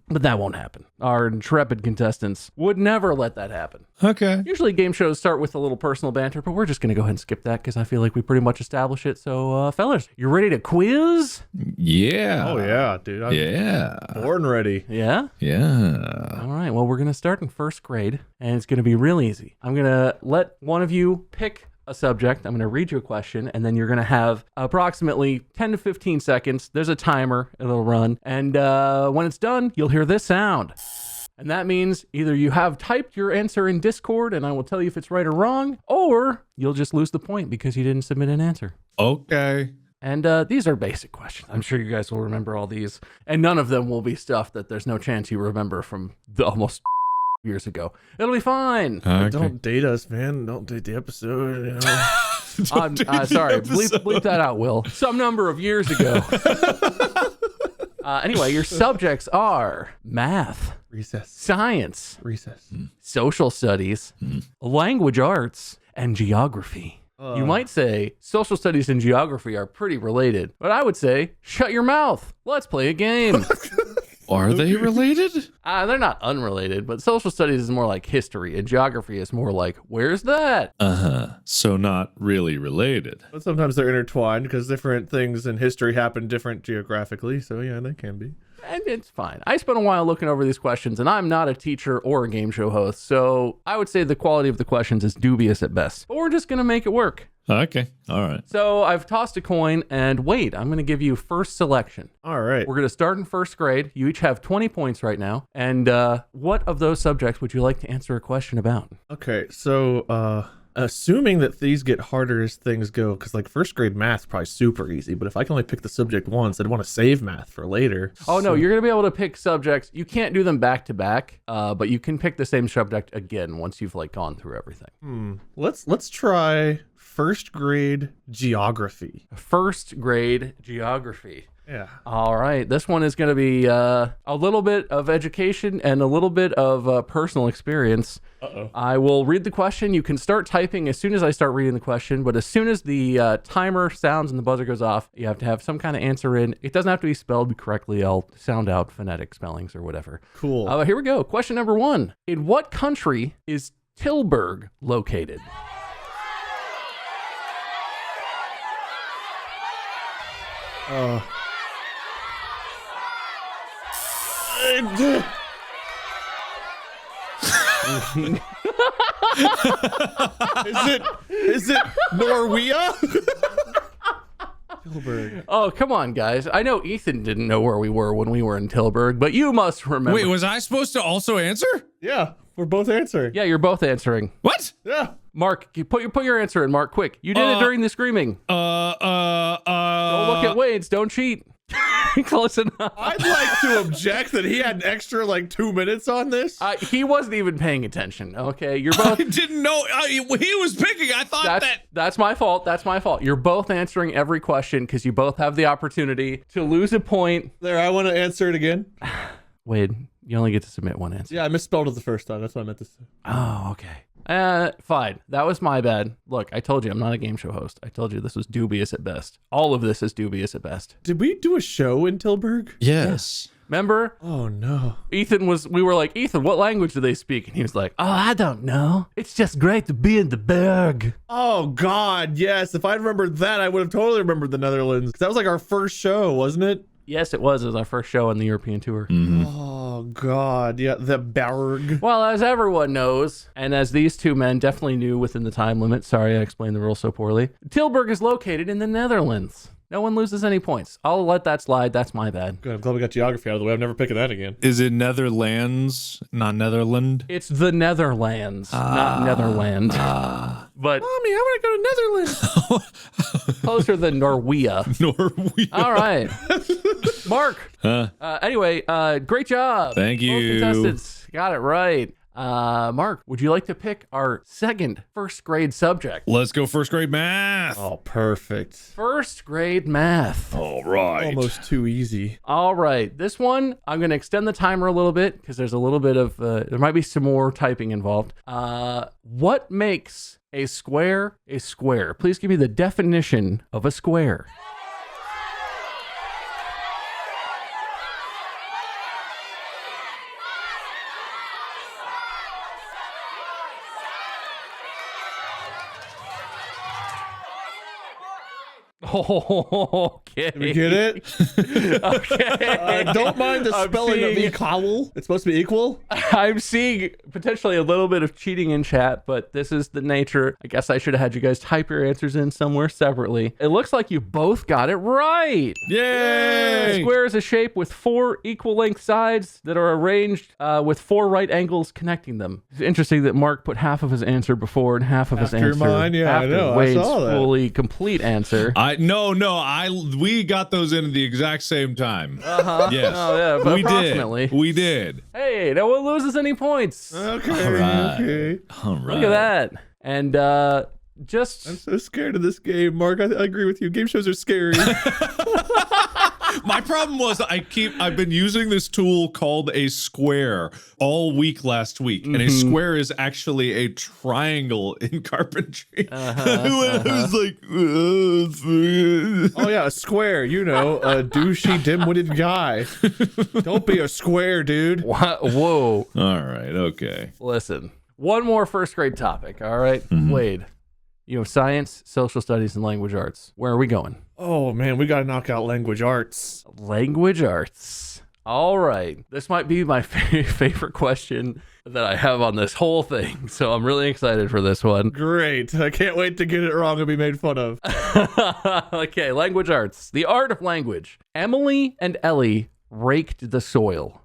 but that won't happen. Our intrepid contestants would never let that happen. Okay. Usually game shows start with a little personal banter, but we're just going to go ahead and skip that because I feel like we pretty much established it. So, fellas, you ready to quiz? Yeah. Oh yeah, dude. I'm Yeah. born ready. Yeah? Yeah. All right, well, we're going to start in 1st grade, and it's going to be real easy. I'm going to let one of you pick a subject. I'm going to read you a question, and then you're going to have approximately 10 to 15 seconds. There's a timer. It'll run. And when it's done, you'll hear this sound. And that means either you have typed your answer in Discord, and I will tell you if it's right or wrong, or you'll just lose the point because you didn't submit an answer. Okay. And these are basic questions. I'm sure you guys will remember all these. And none of them will be stuff that there's no chance you remember from almost years ago. It'll be fine. Okay. Don't date us, man. Don't date the episode. You know? I'm sorry. Bleep that out, Will. Some number of years ago. Anyway, your subjects are math, Recess. science, Recess. social studies, language arts, and geography. You might say social studies and geography are pretty related, but I would say shut your mouth. Let's play a game. Are they related? They're not unrelated, but social studies is more like history, and geography is more like, where's that? Uh-huh. So not really related. But sometimes they're intertwined because different things in history happen different geographically. So yeah, they can be. And it's fine. I spent a while looking over these questions, and I'm not a teacher or a game show host, so I would say the quality of the questions is dubious at best. But we're just going to make it work. Okay. All right. So I've tossed a coin, and wait, I'm going to give you first selection. All right. We're going to start in first grade. You each have 20 points right now. And what of those subjects would you like to answer a question about? Okay, so assuming that these get harder as things go, because like first grade math's probably super easy, but if I can only pick the subject once, I'd want to save math for later. Oh, no, you're going to be able to pick subjects. You can't do them back to back, but you can pick the same subject again once you've like gone through everything. Let's try first grade geography. First grade geography. Yeah. All right. This one is going to be a little bit of education and a little bit of personal experience. Uh-oh. I will read the question. You can start typing as soon as I start reading the question, but as soon as the timer sounds and the buzzer goes off, you have to have some kind of answer in. It doesn't have to be spelled correctly. I'll sound out phonetic spellings or whatever. Cool. Here we go. Question number 1. In what country is Tilburg located? Is it Norway? Tilburg. Oh, come on, guys. I know Ethan didn't know where we were when we were in Tilburg, but you must remember. Wait, was I supposed to also answer? Yeah, we're both answering. Yeah, you're both answering. What? Yeah. Mark, you put your answer in, Mark, quick. You did it during the screaming. Don't look at Wade's. Don't cheat. Close enough. I'd like to object that he had an extra like 2 minutes on this. He wasn't even paying attention. Okay, you're both. I didn't know. He was picking. I thought That's my fault. That's my fault. You're both answering every question because you both have the opportunity to lose a point. There, I want to answer it again. Wade, you only get to submit one answer. Yeah, I misspelled it the first time. That's what I meant to say. Oh, okay. Fine. That was my bad. Look, I told you I'm not a game show host. I told you this was dubious at best. All of this is dubious at best. Did we do a show in Tilburg? Yes. Remember? Oh, no. We were like, Ethan, what language do they speak? And he was like, oh, I don't know. It's just great to be in the Berg. Oh, God, yes. If I remembered that, I would have totally remembered the Netherlands. That was like our first show, wasn't it? Yes, it was. It was our first show on the European tour. Oh, God. Yeah, the Berg. Well, as everyone knows, and as these two men definitely knew within the time limit, sorry I explained the rules so poorly, Tilburg is located in the Netherlands. No one loses any points. I'll let that slide. That's my bad. Good. I'm glad we got geography out of the way. I'm never picking that again. Is it Netherlands, not Netherland? It's the Netherlands, not Netherland. But Mommy, I want to go to Netherlands. closer than Norway. Norway. All right. Mark. Anyway, great job. Thank you. Both contestants got it right. Mark, would you like to pick our second first grade subject? Let's go first grade math. Oh, perfect. First grade math. All right. Almost too easy. All right. This one, I'm going to extend the timer a little bit because there's a little bit of, there might be some more typing involved. What makes a square a square? Please give me the definition of a square. Okay. Did we get it? Okay. Don't mind the spelling of equal. It's supposed to be equal. I'm seeing potentially a little bit of cheating in chat, but this is the nature. I guess I should have had you guys type your answers in somewhere separately. It looks like you both got it right. Yay! A square is a shape with 4 equal length sides that are arranged with 4 right angles connecting them. It's interesting that Mark put half of his answer before and half of his After answer mine, yeah, I after know. I Wade's saw that. fully complete answer. We got those in at the exact same time. Yes. Oh, yeah, but we approximately. did. We did. Hey, no one loses any points. Okay. All right. Okay. All right. Look at that. And just I'm so scared of this game, Mark. I agree with you. Game shows are scary. My problem was I've been using this tool called a square all week last week, and a square is actually a triangle in carpentry. I was like, Oh yeah, a square. You know, a douchey, dim-witted guy. Don't be a square, dude. whoa. all right, okay. Listen, one more first grade topic. All right, Wade. You have science, social studies, and language arts. Where are we going? Oh man, we gotta knock out language arts. Language arts. All right. This might be my favorite question that I have on this whole thing, so I'm really excited for this one. Great. I can't wait to get it wrong and be made fun of. Okay, language arts. The art of language. Emily and Ellie raked the soil.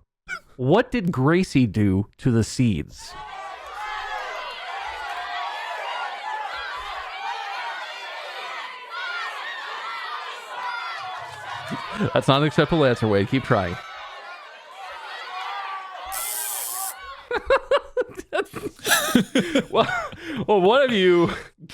What did Gracie do to the seeds? That's not an acceptable answer, Wade. Keep trying. well, one of you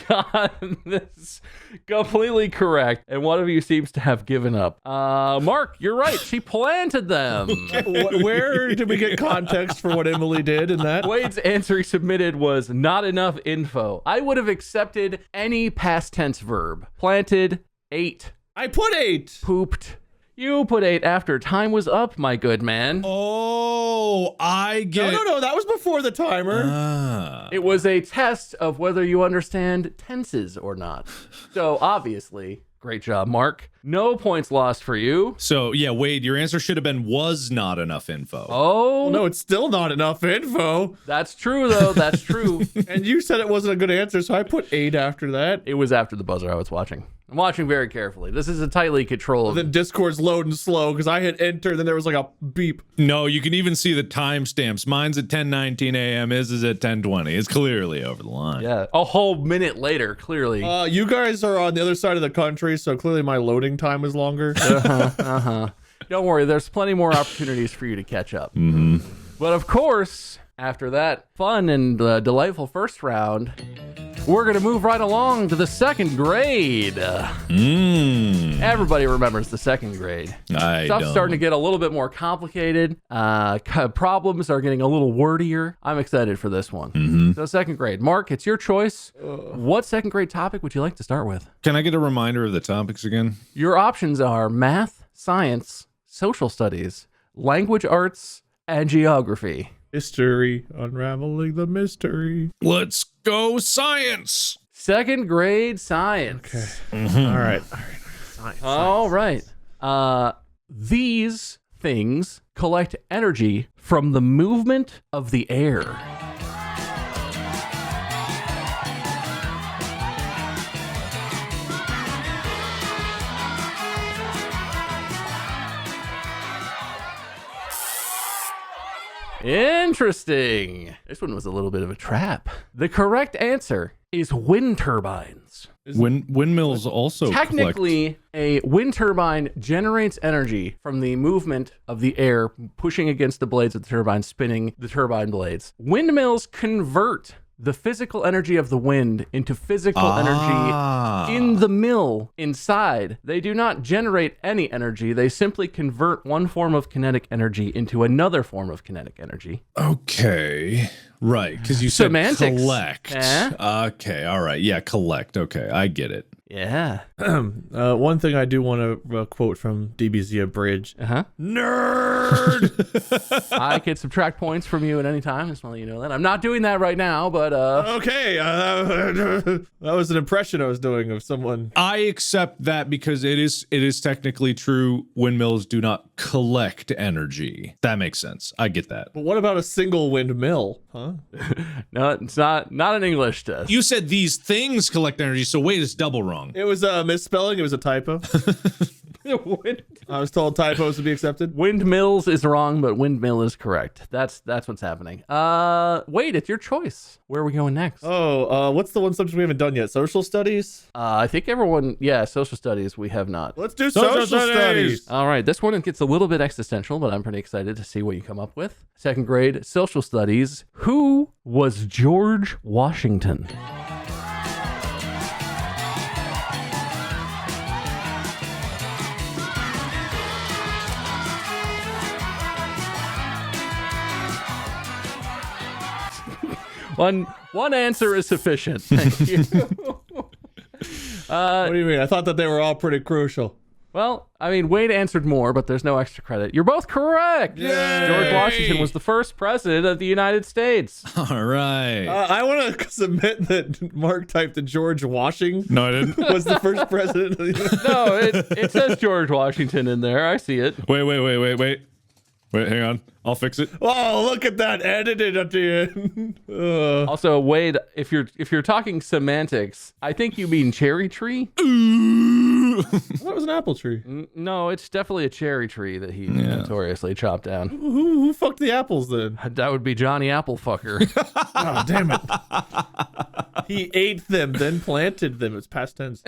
got this completely correct, and one of you seems to have given up. Mark, you're right. She planted them. Where did we get context for what Emily did in that? Wade's answer he submitted was not enough info. I would have accepted any past tense verb. Planted, ate. I put 8. Pooped. You put 8 after time was up, my good man. Oh, I get. No. That was before the timer. It was a test of whether you understand tenses or not. So obviously, great job, Mark. No points lost for you. So yeah, Wade, your answer should have been was not enough info. Oh, Well, no, it's still not enough info. that's true, though. That's true. And you said it wasn't a good answer, so I put 8 after that. It was after the buzzer I was watching. I'm watching very carefully. This is a tightly controlled. Then Discord's loading slow because I hit enter, then there was like a beep. No, you can even see the timestamps. Mine's at 10:19 a.m. His is at 10:20. It's clearly over the line. Yeah, a whole minute later, clearly. You guys are on the other side of the country, so clearly my loading time is longer. Don't worry, there's plenty more opportunities for you to catch up. But of course, after that fun and delightful first round, we're going to move right along to the second grade. Everybody remembers the second grade. Stuff's starting to get a little bit more complicated. Problems are getting a little wordier. I'm excited for this one. So second grade. Mark, it's your choice. What second grade topic would you like to start with? Can I get a reminder of the topics again? Your options are math, science, social studies, language arts, and geography. History, unraveling the mystery. Let's go science. Second grade science. Okay. All right. Science. All right. These things collect energy from the movement of the air. Interesting. This one was a little bit of a trap. The correct answer is wind turbines. Windmills also Technically, a wind turbine generates energy from the movement of the air pushing against the blades of the turbine, spinning the turbine blades. Windmills convert the physical energy of the wind into physical energy in the mill inside. They do not generate any energy. They simply convert one form of kinetic energy into another form of kinetic energy. Okay. Right, because you said Semantics. collect. Okay, all right. Yeah, collect. Okay, I get it. Yeah. One thing I do want to quote from DBZ Abridged. Nerd! I could subtract points from you at any time. Just want to let you know that. I'm not doing that right now, but... Okay, that was an impression I was doing of someone. I accept that because it is technically true. Windmills do not collect energy. That makes sense. I get that. But what about a single windmill? Huh? No, it's not an English test. You said these things collect energy, so wait, it's double wrong. It was a misspelling. It was a typo. I was told typos would be accepted. Windmills is wrong, but windmill is correct. That's what's happening. Wait, it's your choice. Where are we going next? What's the one subject we haven't done yet? Social studies? I think social studies we have not. Let's do social studies. All right, this one gets a little bit existential, but I'm pretty excited to see what you come up with. Second grade social studies. Who was George Washington? One answer is sufficient. Thank you. What do you mean? I thought that they were all pretty crucial. Well, I mean, Wade answered more, but there's no extra credit. You're both correct. Yay! George Washington was the first president of the United States. All right. I want to submit that Mark typed the George Washing. No, I didn't. Was the first president of the United States. No, it says George Washington in there. I see it. Wait. Wait, hang on. I'll fix it. Oh, look at that edited at the end. Also, Wade, if you're talking semantics, I think you mean cherry tree. That was an apple tree. No, it's definitely a cherry tree that he notoriously chopped down. Who fucked the apples then? That would be Johnny Applefucker. Oh, damn it. He ate them, then planted them. It's past tense.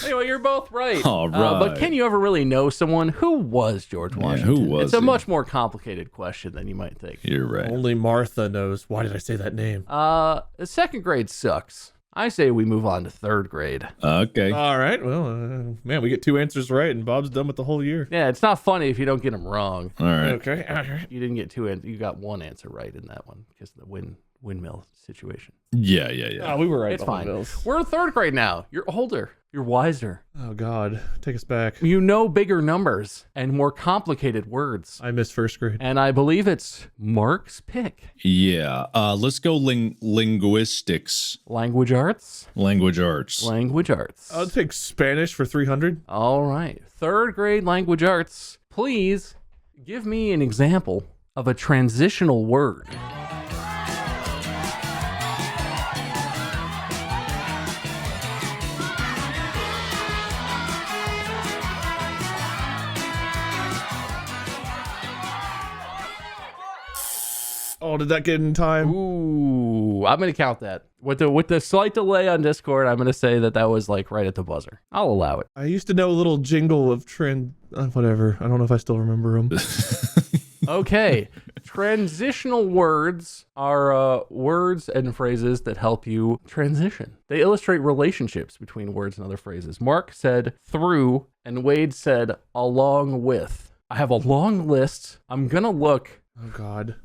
Anyway, you're both right. All right. But can you ever really know someone? Who was George Washington? who was It's a he? much more complicated question than you might think. You're right. Only Martha knows. Why did I say that name? The second grade sucks. I say we move on to third grade. Okay. All right. Well, man, we get 2 answers right, and Bob's done with the whole year. Yeah, it's not funny if you don't get them wrong. All right. Okay. You didn't get you got one answer right in that one because of the windmill situation. Yeah. Oh, we were right. It's about fine. the bills. We're in third grade now. You're older. You're wiser. Oh, God. Take us back. You know bigger numbers and more complicated words. I missed first grade. And I believe it's Mark's pick. Yeah. Let's go linguistics. Language arts. Language arts. Language arts. I'll take Spanish for 300. All right. Third grade language arts. Please give me an example of a transitional word. Oh, did that get in time? Ooh, I'm gonna count that with the slight delay on Discord. I'm gonna say that was like right at the buzzer. I'll allow it. I used to know a little jingle of whatever. I don't know if I still remember them. Okay, transitional words are words and phrases that help you transition. They illustrate relationships between words and other phrases. Mark said through, and Wade said along with. I have a long list. I'm gonna look. Oh, God.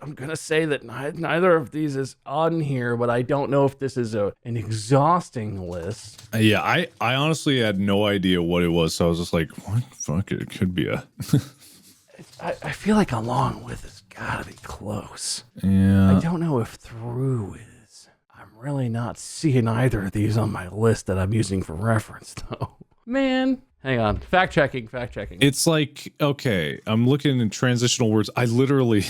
I'm going to say that neither of these is on here, but I don't know if this is an exhausting list. Yeah, I honestly had no idea what it was, so I was just like, what? Fuck it. It could be a... I feel like along with has got to be close. Yeah. I don't know if through is. I'm really not seeing either of these on my list that I'm using for reference, though. Man. Hang on. Fact checking. It's like, okay, I'm looking in transitional words. I literally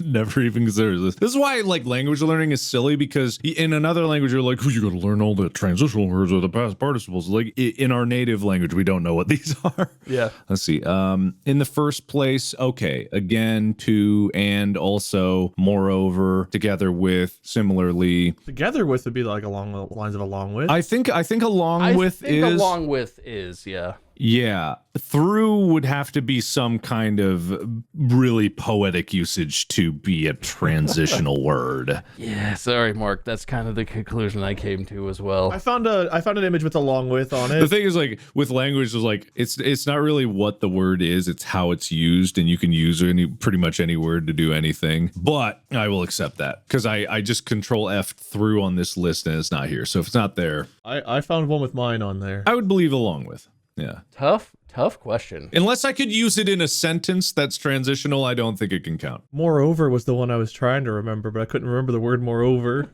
never even considered this. This is why like language learning is silly, because in another language, you're like, oh, you got to learn all the transitional words or the past participles. Like in our native language, we don't know what these are. Yeah. Let's see. In the first place, okay, again, to, and, also, moreover, together with, similarly. Together with would be like along the lines of along with. I think along with is. Along with is, yeah. Yeah, through would have to be some kind of really poetic usage to be a transitional word. Yeah, sorry, Mark. That's kind of the conclusion I came to as well. I found an image with along with on it. The thing is, like with language, is like it's not really what the word is; it's how it's used, and you can use pretty much any word to do anything. But I will accept that because I just Control F through on this list and it's not here. So if it's not there, I found one with mine on there. I would believe along with. Yeah. Tough question. Unless I could use it in a sentence that's transitional, I don't think it can count. Moreover was the one I was trying to remember, but I couldn't remember the word moreover.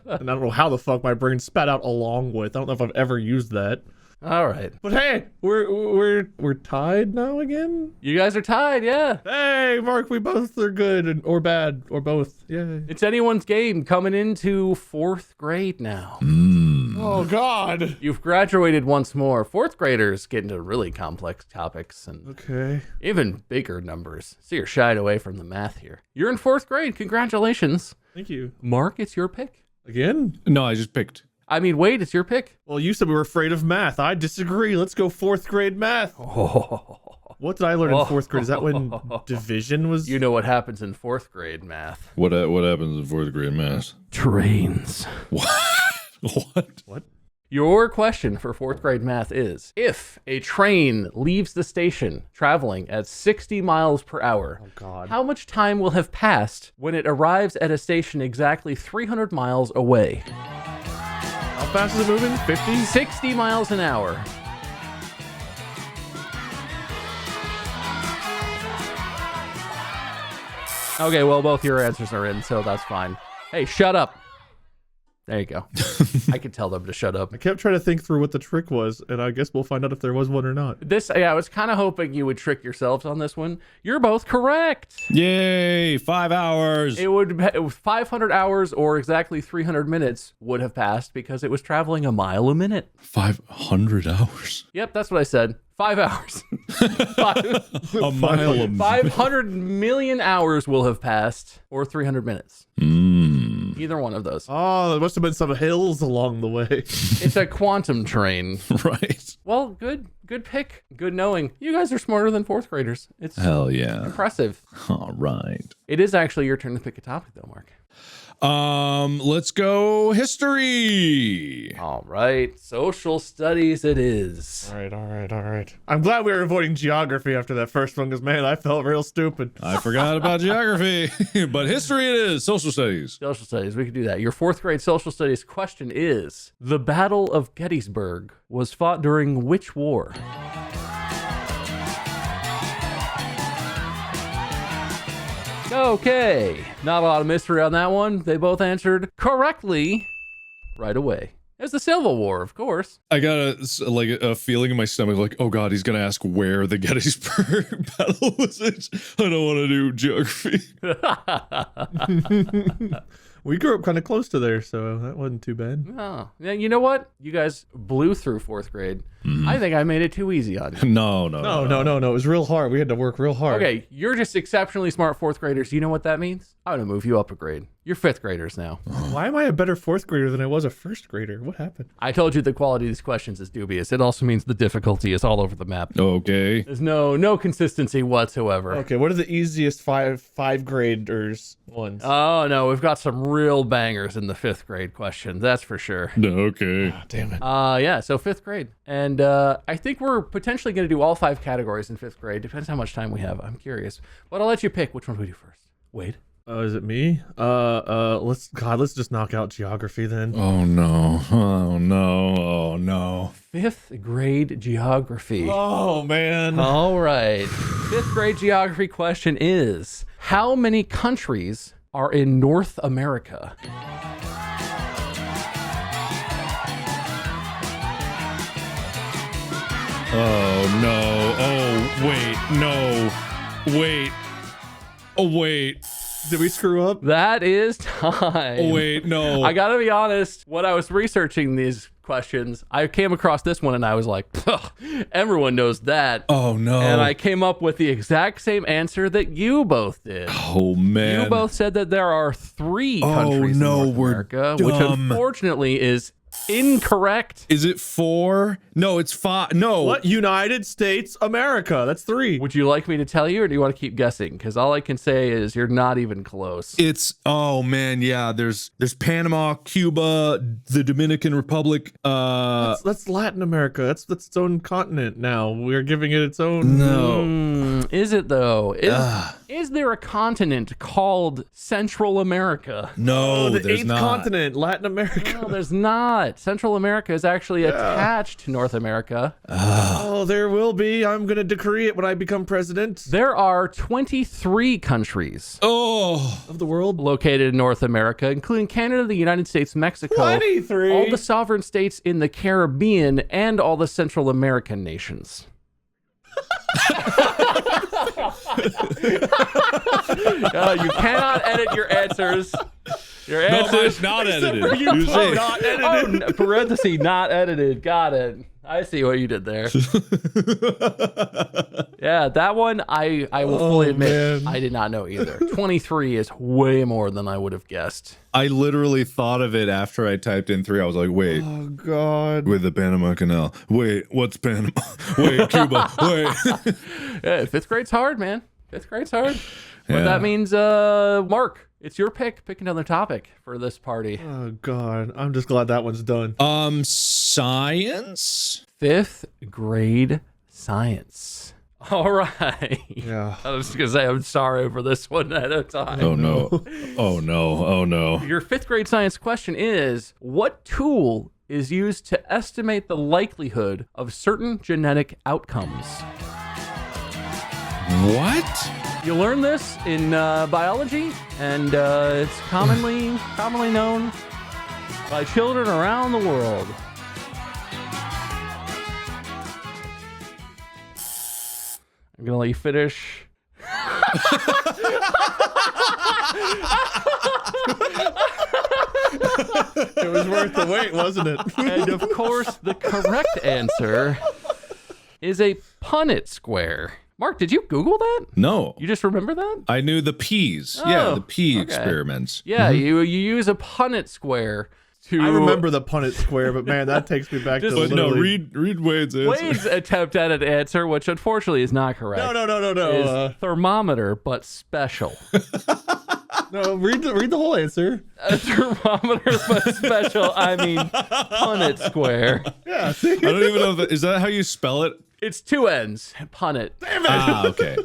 And I don't know how the fuck my brain spat out along with. I don't know if I've ever used that. All right. But hey, we're tied now again? You guys are tied, yeah. Hey, Mark, we both are good or bad or both. Yay. It's anyone's game coming into fourth grade now. Oh, God. You've graduated once more. Fourth graders get into really complex topics and Okay. even bigger numbers. So you're shied away from the math here. You're in fourth grade. Congratulations. Thank you. Mark, it's your pick. Again? No, I just picked. I mean, Wade, it's your pick. Well, you said we were afraid of math. I disagree. Let's go fourth grade math. What did I learn in fourth grade? Is that when division was? You know what happens in fourth grade math. What happens in fourth grade math? Trains. What? Your question for fourth grade math is, if a train leaves the station traveling at 60 miles per hour, Oh, God. how much time will have passed when it arrives at a station exactly 300 miles away? How fast is it moving? 50? 60 miles an hour. Okay, well, both your answers are in, so that's fine. Hey, shut up. There you go. I could tell them to shut up. I kept trying to think through what the trick was, and I guess we'll find out if there was one or not. I was kind of hoping you would trick yourselves on this one. You're both correct. Yay, 5 hours. It was 500 hours or exactly 300 minutes would have passed because it was traveling a mile a minute. 500 hours. Yep, that's what I said. 5 hours. A mile a minute. 500 million hours will have passed or 300 minutes. Either one of those. Oh, there must have been some hills along the way. It's a quantum train. Right. Well, good pick. Good knowing. You guys are smarter than fourth graders. It's Hell yeah. impressive. All right. It is actually your turn to pick a topic though, Mark. Let's go history. All right. Social studies it is. All right. I'm glad we were avoiding geography after that first one, because, man, I felt real stupid. I forgot about geography, but history it is. Social studies. Social studies. We could do that. Your fourth grade social studies question is, the Battle of Gettysburg was fought during which war? Okay, not a lot of mystery on that one. They both answered correctly right away. It's the Civil War, of course. I got a feeling in my stomach like, oh God, he's going to ask where the Gettysburg battle was. I don't want to do geography. We grew up kind of close to there, so that wasn't too bad. Oh, yeah, you know what? You guys blew through fourth grade. I think I made it too easy on you. No. It was real hard. We had to work real hard. Okay, you're just exceptionally smart fourth graders. You know what that means? I'm going to move you up a grade. You're fifth graders now. Why am I a better fourth grader than I was a first grader? What happened? I told you the quality of these questions is dubious. It also means the difficulty is all over the map. Okay. There's no consistency whatsoever. Okay, what are the easiest five graders ones? Oh, no, we've got some real bangers in the fifth grade questions. That's for sure. Okay. Damn it. Yeah, so fifth grade. And I think we're potentially going to do all 5 categories in fifth grade. Depends how much time we have. I'm curious. But I'll let you pick which one we do first. Wade? Is it me? Let's just knock out geography then. Oh no. Fifth grade geography. Oh, man. All right. Fifth grade geography question is, how many countries are in North America? Oh no. Oh wait. No. Wait. Oh wait. Did we screw up? That is time. Oh wait. No. I gotta be honest, when I was researching these questions, I came across this one and I was like, everyone knows that. Oh no. And I came up with the exact same answer that you both did. Oh man. You both said that there are 3 countries in North America, which unfortunately is incorrect. Is it 4? No, it's 5. No. What? United States America. That's 3. Would you like me to tell you, or do you want to keep guessing? Because all I can say is you're not even close. It's man, yeah. There's Panama, Cuba, the Dominican Republic. That's Latin America. That's its own continent now. We're giving it its own. No. Is it though? Is there a continent called Central America? No, the there's 8th not. continent, Latin America. No, there's not. Central America is actually attached to North America. Oh, there will be. I'm going to decree it when I become president. There are 23 countries Of the world. located in North America, including Canada, the United States, Mexico, 23. all the sovereign states in the Caribbean, and all the Central American nations. You cannot edit your answers. Your answers. No, it's not edited. You say not edited. Oh, parenthesis, not edited. Got it. I see what you did there. Yeah, that one I will fully admit man. I did not know either. 23 is way more than I would have guessed. I literally thought of it after I typed in 3. I was like, wait. Oh, God. With the Panama Canal. Wait, what's Panama? Wait, Cuba. Wait. Yeah, fifth grade's hard, man. Fifth grade's hard. But Yeah. that means, Mark, it's your pick. Pick another topic for this party. Oh, God. I'm just glad that one's done. Science? Fifth grade science. All right. Yeah. I was just going to say, I'm sorry for this one at a time. Oh no. Oh no. Oh no. Your fifth grade science question is, what tool is used to estimate the likelihood of certain genetic outcomes? What? You learn this in biology, and it's commonly known by children around the world. I'm gonna let you finish. It was worth the wait, wasn't it? And of course, the correct answer is a Punnett square. Mark, did you Google that? No. You just remember that? I knew the peas. Oh, yeah, the pea okay. experiments. Yeah, you use a Punnett square to... I remember the Punnett square, but man, that takes me back to But no, literally... read Wade's answer. Wade's attempt at an answer, which unfortunately is not correct. No. Is thermometer, but special. No, read the whole answer. A thermometer, but special. I mean, Punnett square. Yeah, see? I don't even know is that how you spell it? It's two N's. Punnett. Damn it! Ah, okay.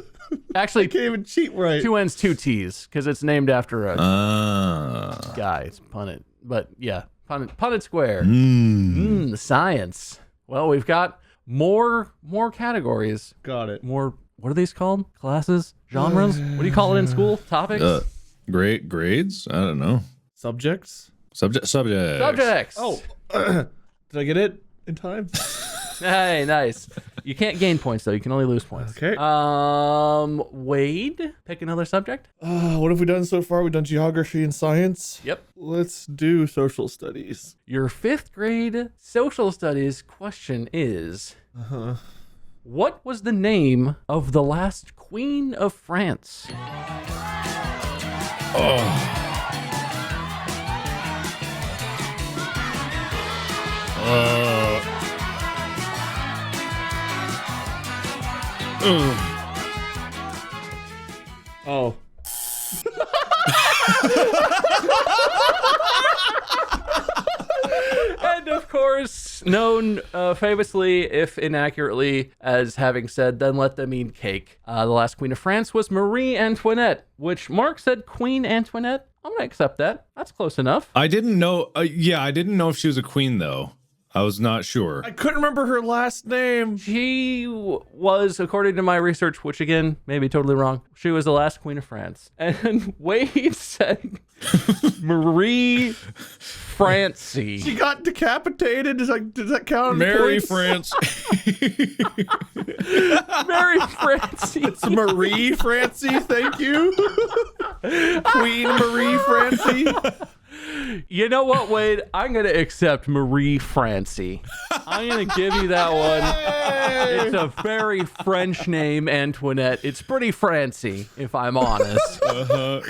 Actually, Can't even cheat right. two N's, two T's, because it's named after a Ah. guy. It's Punnett. But yeah, Punnett square. Mm. Science. Well, we've got more categories. Got it. More, what are these called? Classes? Genres? What do you call it in school? Topics? Great grades? I don't know. Subjects? Subjects. Subjects. Did I get it in time? Hey, nice. You can't gain points, though. You can only lose points. Okay. Wade, pick another subject. What have we done so far? We've done geography and science. Yep. Let's do social studies. Your 5th grade social studies question is, what was the name of the last Queen of France? Oh. And of course, known famously, if inaccurately, as having said, then let them eat cake. The last Queen of France was Marie Antoinette, which Mark said Queen Antoinette. I'm going to accept that. That's close enough. I didn't know. I didn't know if she was a queen, though. I was not sure. I couldn't remember her last name. She was, according to my research, which again, may be totally wrong, she was the last Queen of France. And Wade said Marie Francie. She got decapitated. Does that count? Mary points? France. Mary Francie. It's Marie Francie. Thank you. Queen Marie Francie. You know what, Wade? I'm going to accept Marie Francie. I'm going to give you that one. It's a very French name, Antoinette. It's pretty Francie, if I'm honest.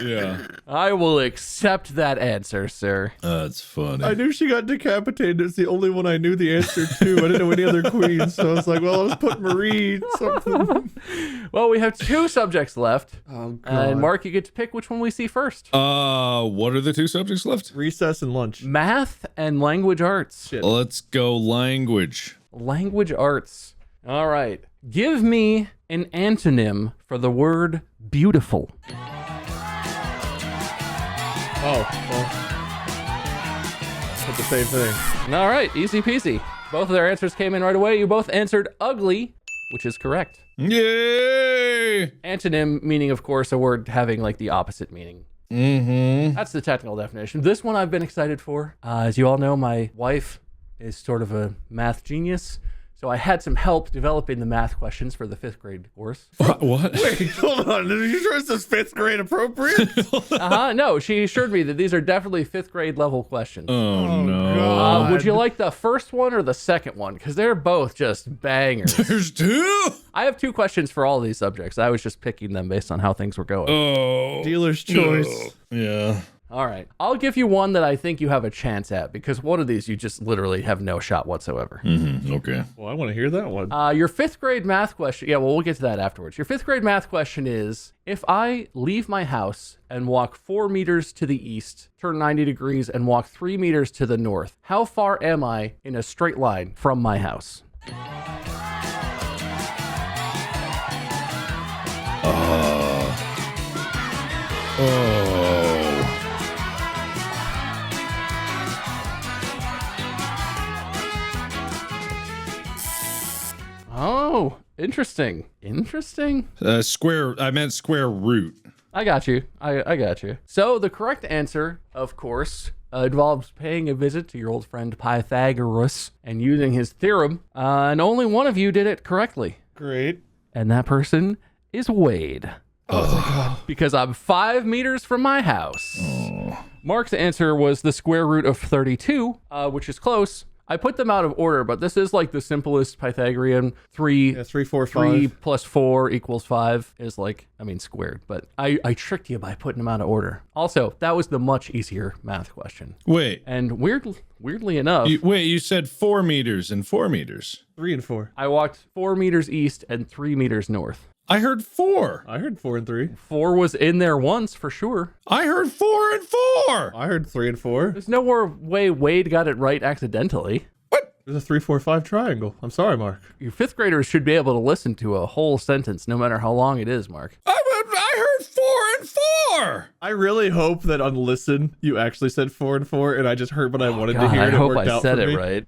Yeah. I will accept that answer, sir. That's funny. I knew she got decapitated. It's the only one I knew the answer to. I didn't know any other queens, so I was like, well, I'll just put Marie something. Well, we have 2 subjects left. Oh, God. And Mark, you get to pick which one we see first. What are the 2 subjects left? Recess and lunch. Math and language arts. Shit. Let's go language. Language arts. All right. Give me an antonym for the word beautiful. Oh, well. It's the same thing. All right. Easy peasy. Both of their answers came in right away. You both answered ugly, which is correct. Yay! Antonym meaning, of course, a word having like the opposite meaning. Mm-hmm. That's the technical definition. This one I've been excited for. As you all know, my wife is sort of a math genius. So I had some help developing the math questions for the 5th grade course. What? Wait, hold on. Are you sure this is 5th grade appropriate? No, she assured me that these are definitely 5th grade level questions. Oh, no. God. Would you like the first one or the second one? Because they're both just bangers. There's 2? I have 2 questions for all these subjects. I was just picking them based on how things were going. Oh. Dealer's choice. Yeah. All right. I'll give you one that I think you have a chance at, because one of these you just literally have no shot whatsoever. Mm-hmm. Okay. Well, I want to hear that one. Your 5th grade math question. Yeah, well, we'll get to that afterwards. Your 5th grade math question is, if I leave my house and walk 4 meters to the east, turn 90 degrees, and walk 3 meters to the north, how far am I in a straight line from my house? Oh, interesting. Interesting. Square. I meant square root. I got you. I got you. So the correct answer, of course, involves paying a visit to your old friend Pythagoras and using his theorem, and only one of you did it correctly. Great. And that person is Wade. Oh my God. Because I'm 5 meters from my house. Oh. Mark's answer was the square root of 32, which is close. I put them out of order, but this is like the simplest Pythagorean. 3 3, 4, 3 5. plus 4 equals 5 is like, squared. But I tricked you by putting them out of order. Also, that was the much easier math question. Wait. And weirdly enough, You said 4 meters and 4 meters. 3 and 4. I walked 4 meters east and 3 meters north. I heard 4. I heard 4 and 3. 4 was in there once for sure. I heard 4 and 4. I heard 3 and 4. There's no more way Wade got it right accidentally. What? There's a 3, 4, 5 triangle. I'm sorry, Mark. Your fifth graders should be able to listen to a whole sentence, no matter how long it is, Mark. I heard 4 and 4. I really hope that on listen you actually said 4 and 4, and I just heard what I wanted to God, hear. I And it hope worked I out said for it me. right.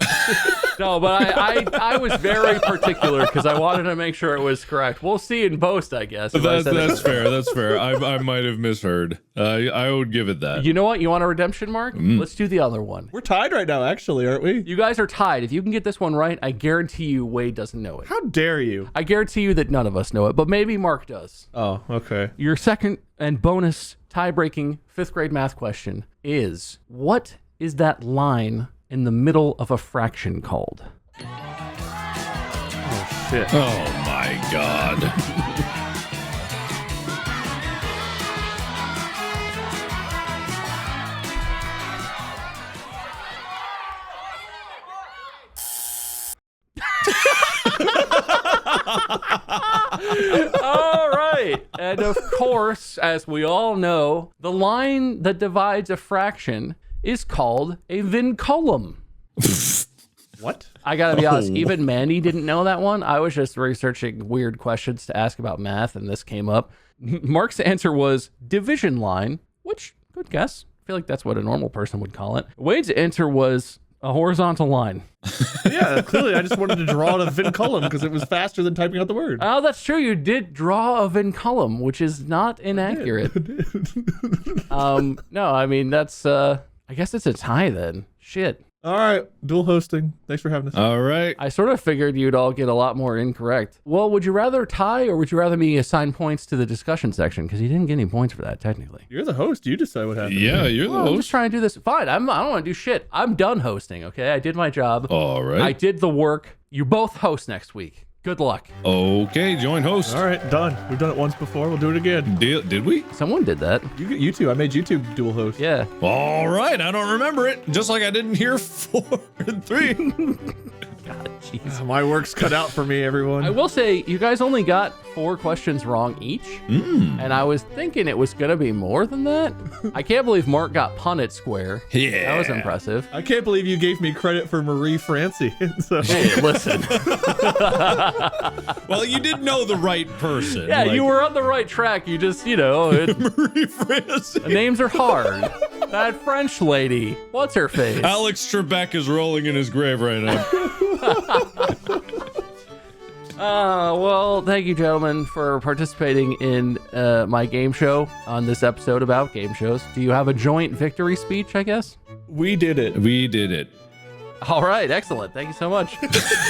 No, but I was very particular because I wanted to make sure it was correct. We'll see in post, I guess. That's fair. That's fair. I might have misheard. I would give it that. You know what? You want a redemption, Mark? Let's do the other one. We're tied right now, actually, aren't we? You guys are tied. If you can get this one right, I guarantee you Wade doesn't know it. How dare you? I guarantee you that none of us know it, but maybe Mark does. Oh, okay. Your second and bonus tie-breaking fifth grade math question is, what is that line in the middle of a fraction called? Oh, shit. Oh my God. All right. And of course, as we all know, the line that divides a fraction is called a vinculum. What? I gotta be honest, even Mandy didn't know that one. I was just researching weird questions to ask about math, and this came up. Mark's answer was division line, which, good guess. I feel like that's what a normal person would call it. Wade's answer was a horizontal line. Yeah, clearly I just wanted to draw a vinculum because it was faster than typing out the word. Oh, that's true. You did draw a vinculum, which is not inaccurate. No, that's, I guess it's a tie then. Shit. All right, dual hosting. Thanks for having us. All right. I sort of figured you'd all get a lot more incorrect. Well, would you rather tie or would you rather me assign points to the discussion section? Because you didn't get any points for that, technically. You're the host. You decide what happens. Yeah, you're the Well, I'm just host. trying to do this. Fine, I don't want to do shit. I'm done hosting, okay? I did my job. All I right. did the work. You both host next week. Good luck. Okay, join host. All right, done. We've done it once before. We'll do it again. Did we? Someone did that. You two. I made you two dual host. Yeah. All right. I don't remember it. Just like I didn't hear 4 and 3. God, jeez. My work's cut out for me, everyone. I will say, you guys only got 4 questions wrong each. And I was thinking it was going to be more than that. I can't believe Mark got punted square. Yeah. That was impressive. I can't believe you gave me credit for Marie Francie. So. Hey, listen. Well, you did know the right person. Yeah, you were on the right track. You just, Marie Francie. names are hard. That French lady. What's her face? Alex Trebek is rolling in his grave right now. Well, thank you, gentlemen, for participating in my game show on this episode about game shows. Do you have a joint victory speech, I guess? We did it. We did it. All right, excellent. Thank you so much.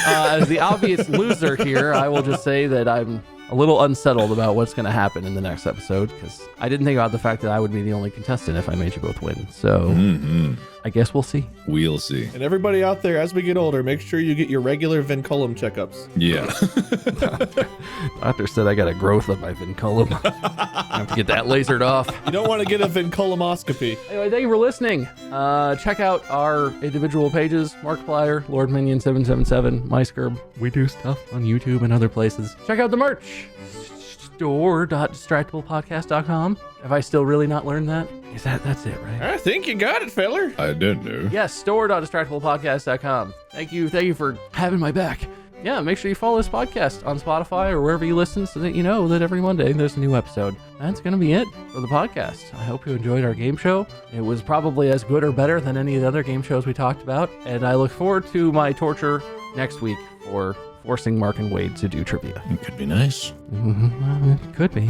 As the obvious loser here, I will just say that I'm a little unsettled about what's going to happen in the next episode because I didn't think about the fact that I would be the only contestant if I made you both win. So I guess we'll see. We'll see. And everybody out there, as we get older, make sure you get your regular vinculum checkups. Yeah. Doctor said I got a growth on my vinculum. I have to get that lasered off. You don't want to get a vinculumoscopy. Anyway, thank you for listening. Check out our individual pages. Markiplier, Lord Minion 777, MyScurb. We do stuff on YouTube and other places. Check out the merch. Store.distractablepodcast.com. Have I still really not learned that? That's it, right? I think you got it, feller. I didn't know. Yes, store.distractablepodcast.com. Thank you for having my back. Yeah, make sure you follow this podcast on Spotify or wherever you listen so that you know that every Monday there's a new episode. That's going to be it for the podcast. I hope you enjoyed our game show. It was probably as good or better than any of the other game shows we talked about, and I look forward to my torture next week for forcing Mark and Wade to do trivia. It could be nice. Could be.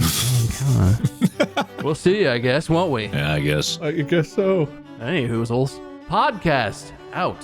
We'll see, I guess, won't we? Yeah, I guess. I guess so. Any hoozles. Podcast out.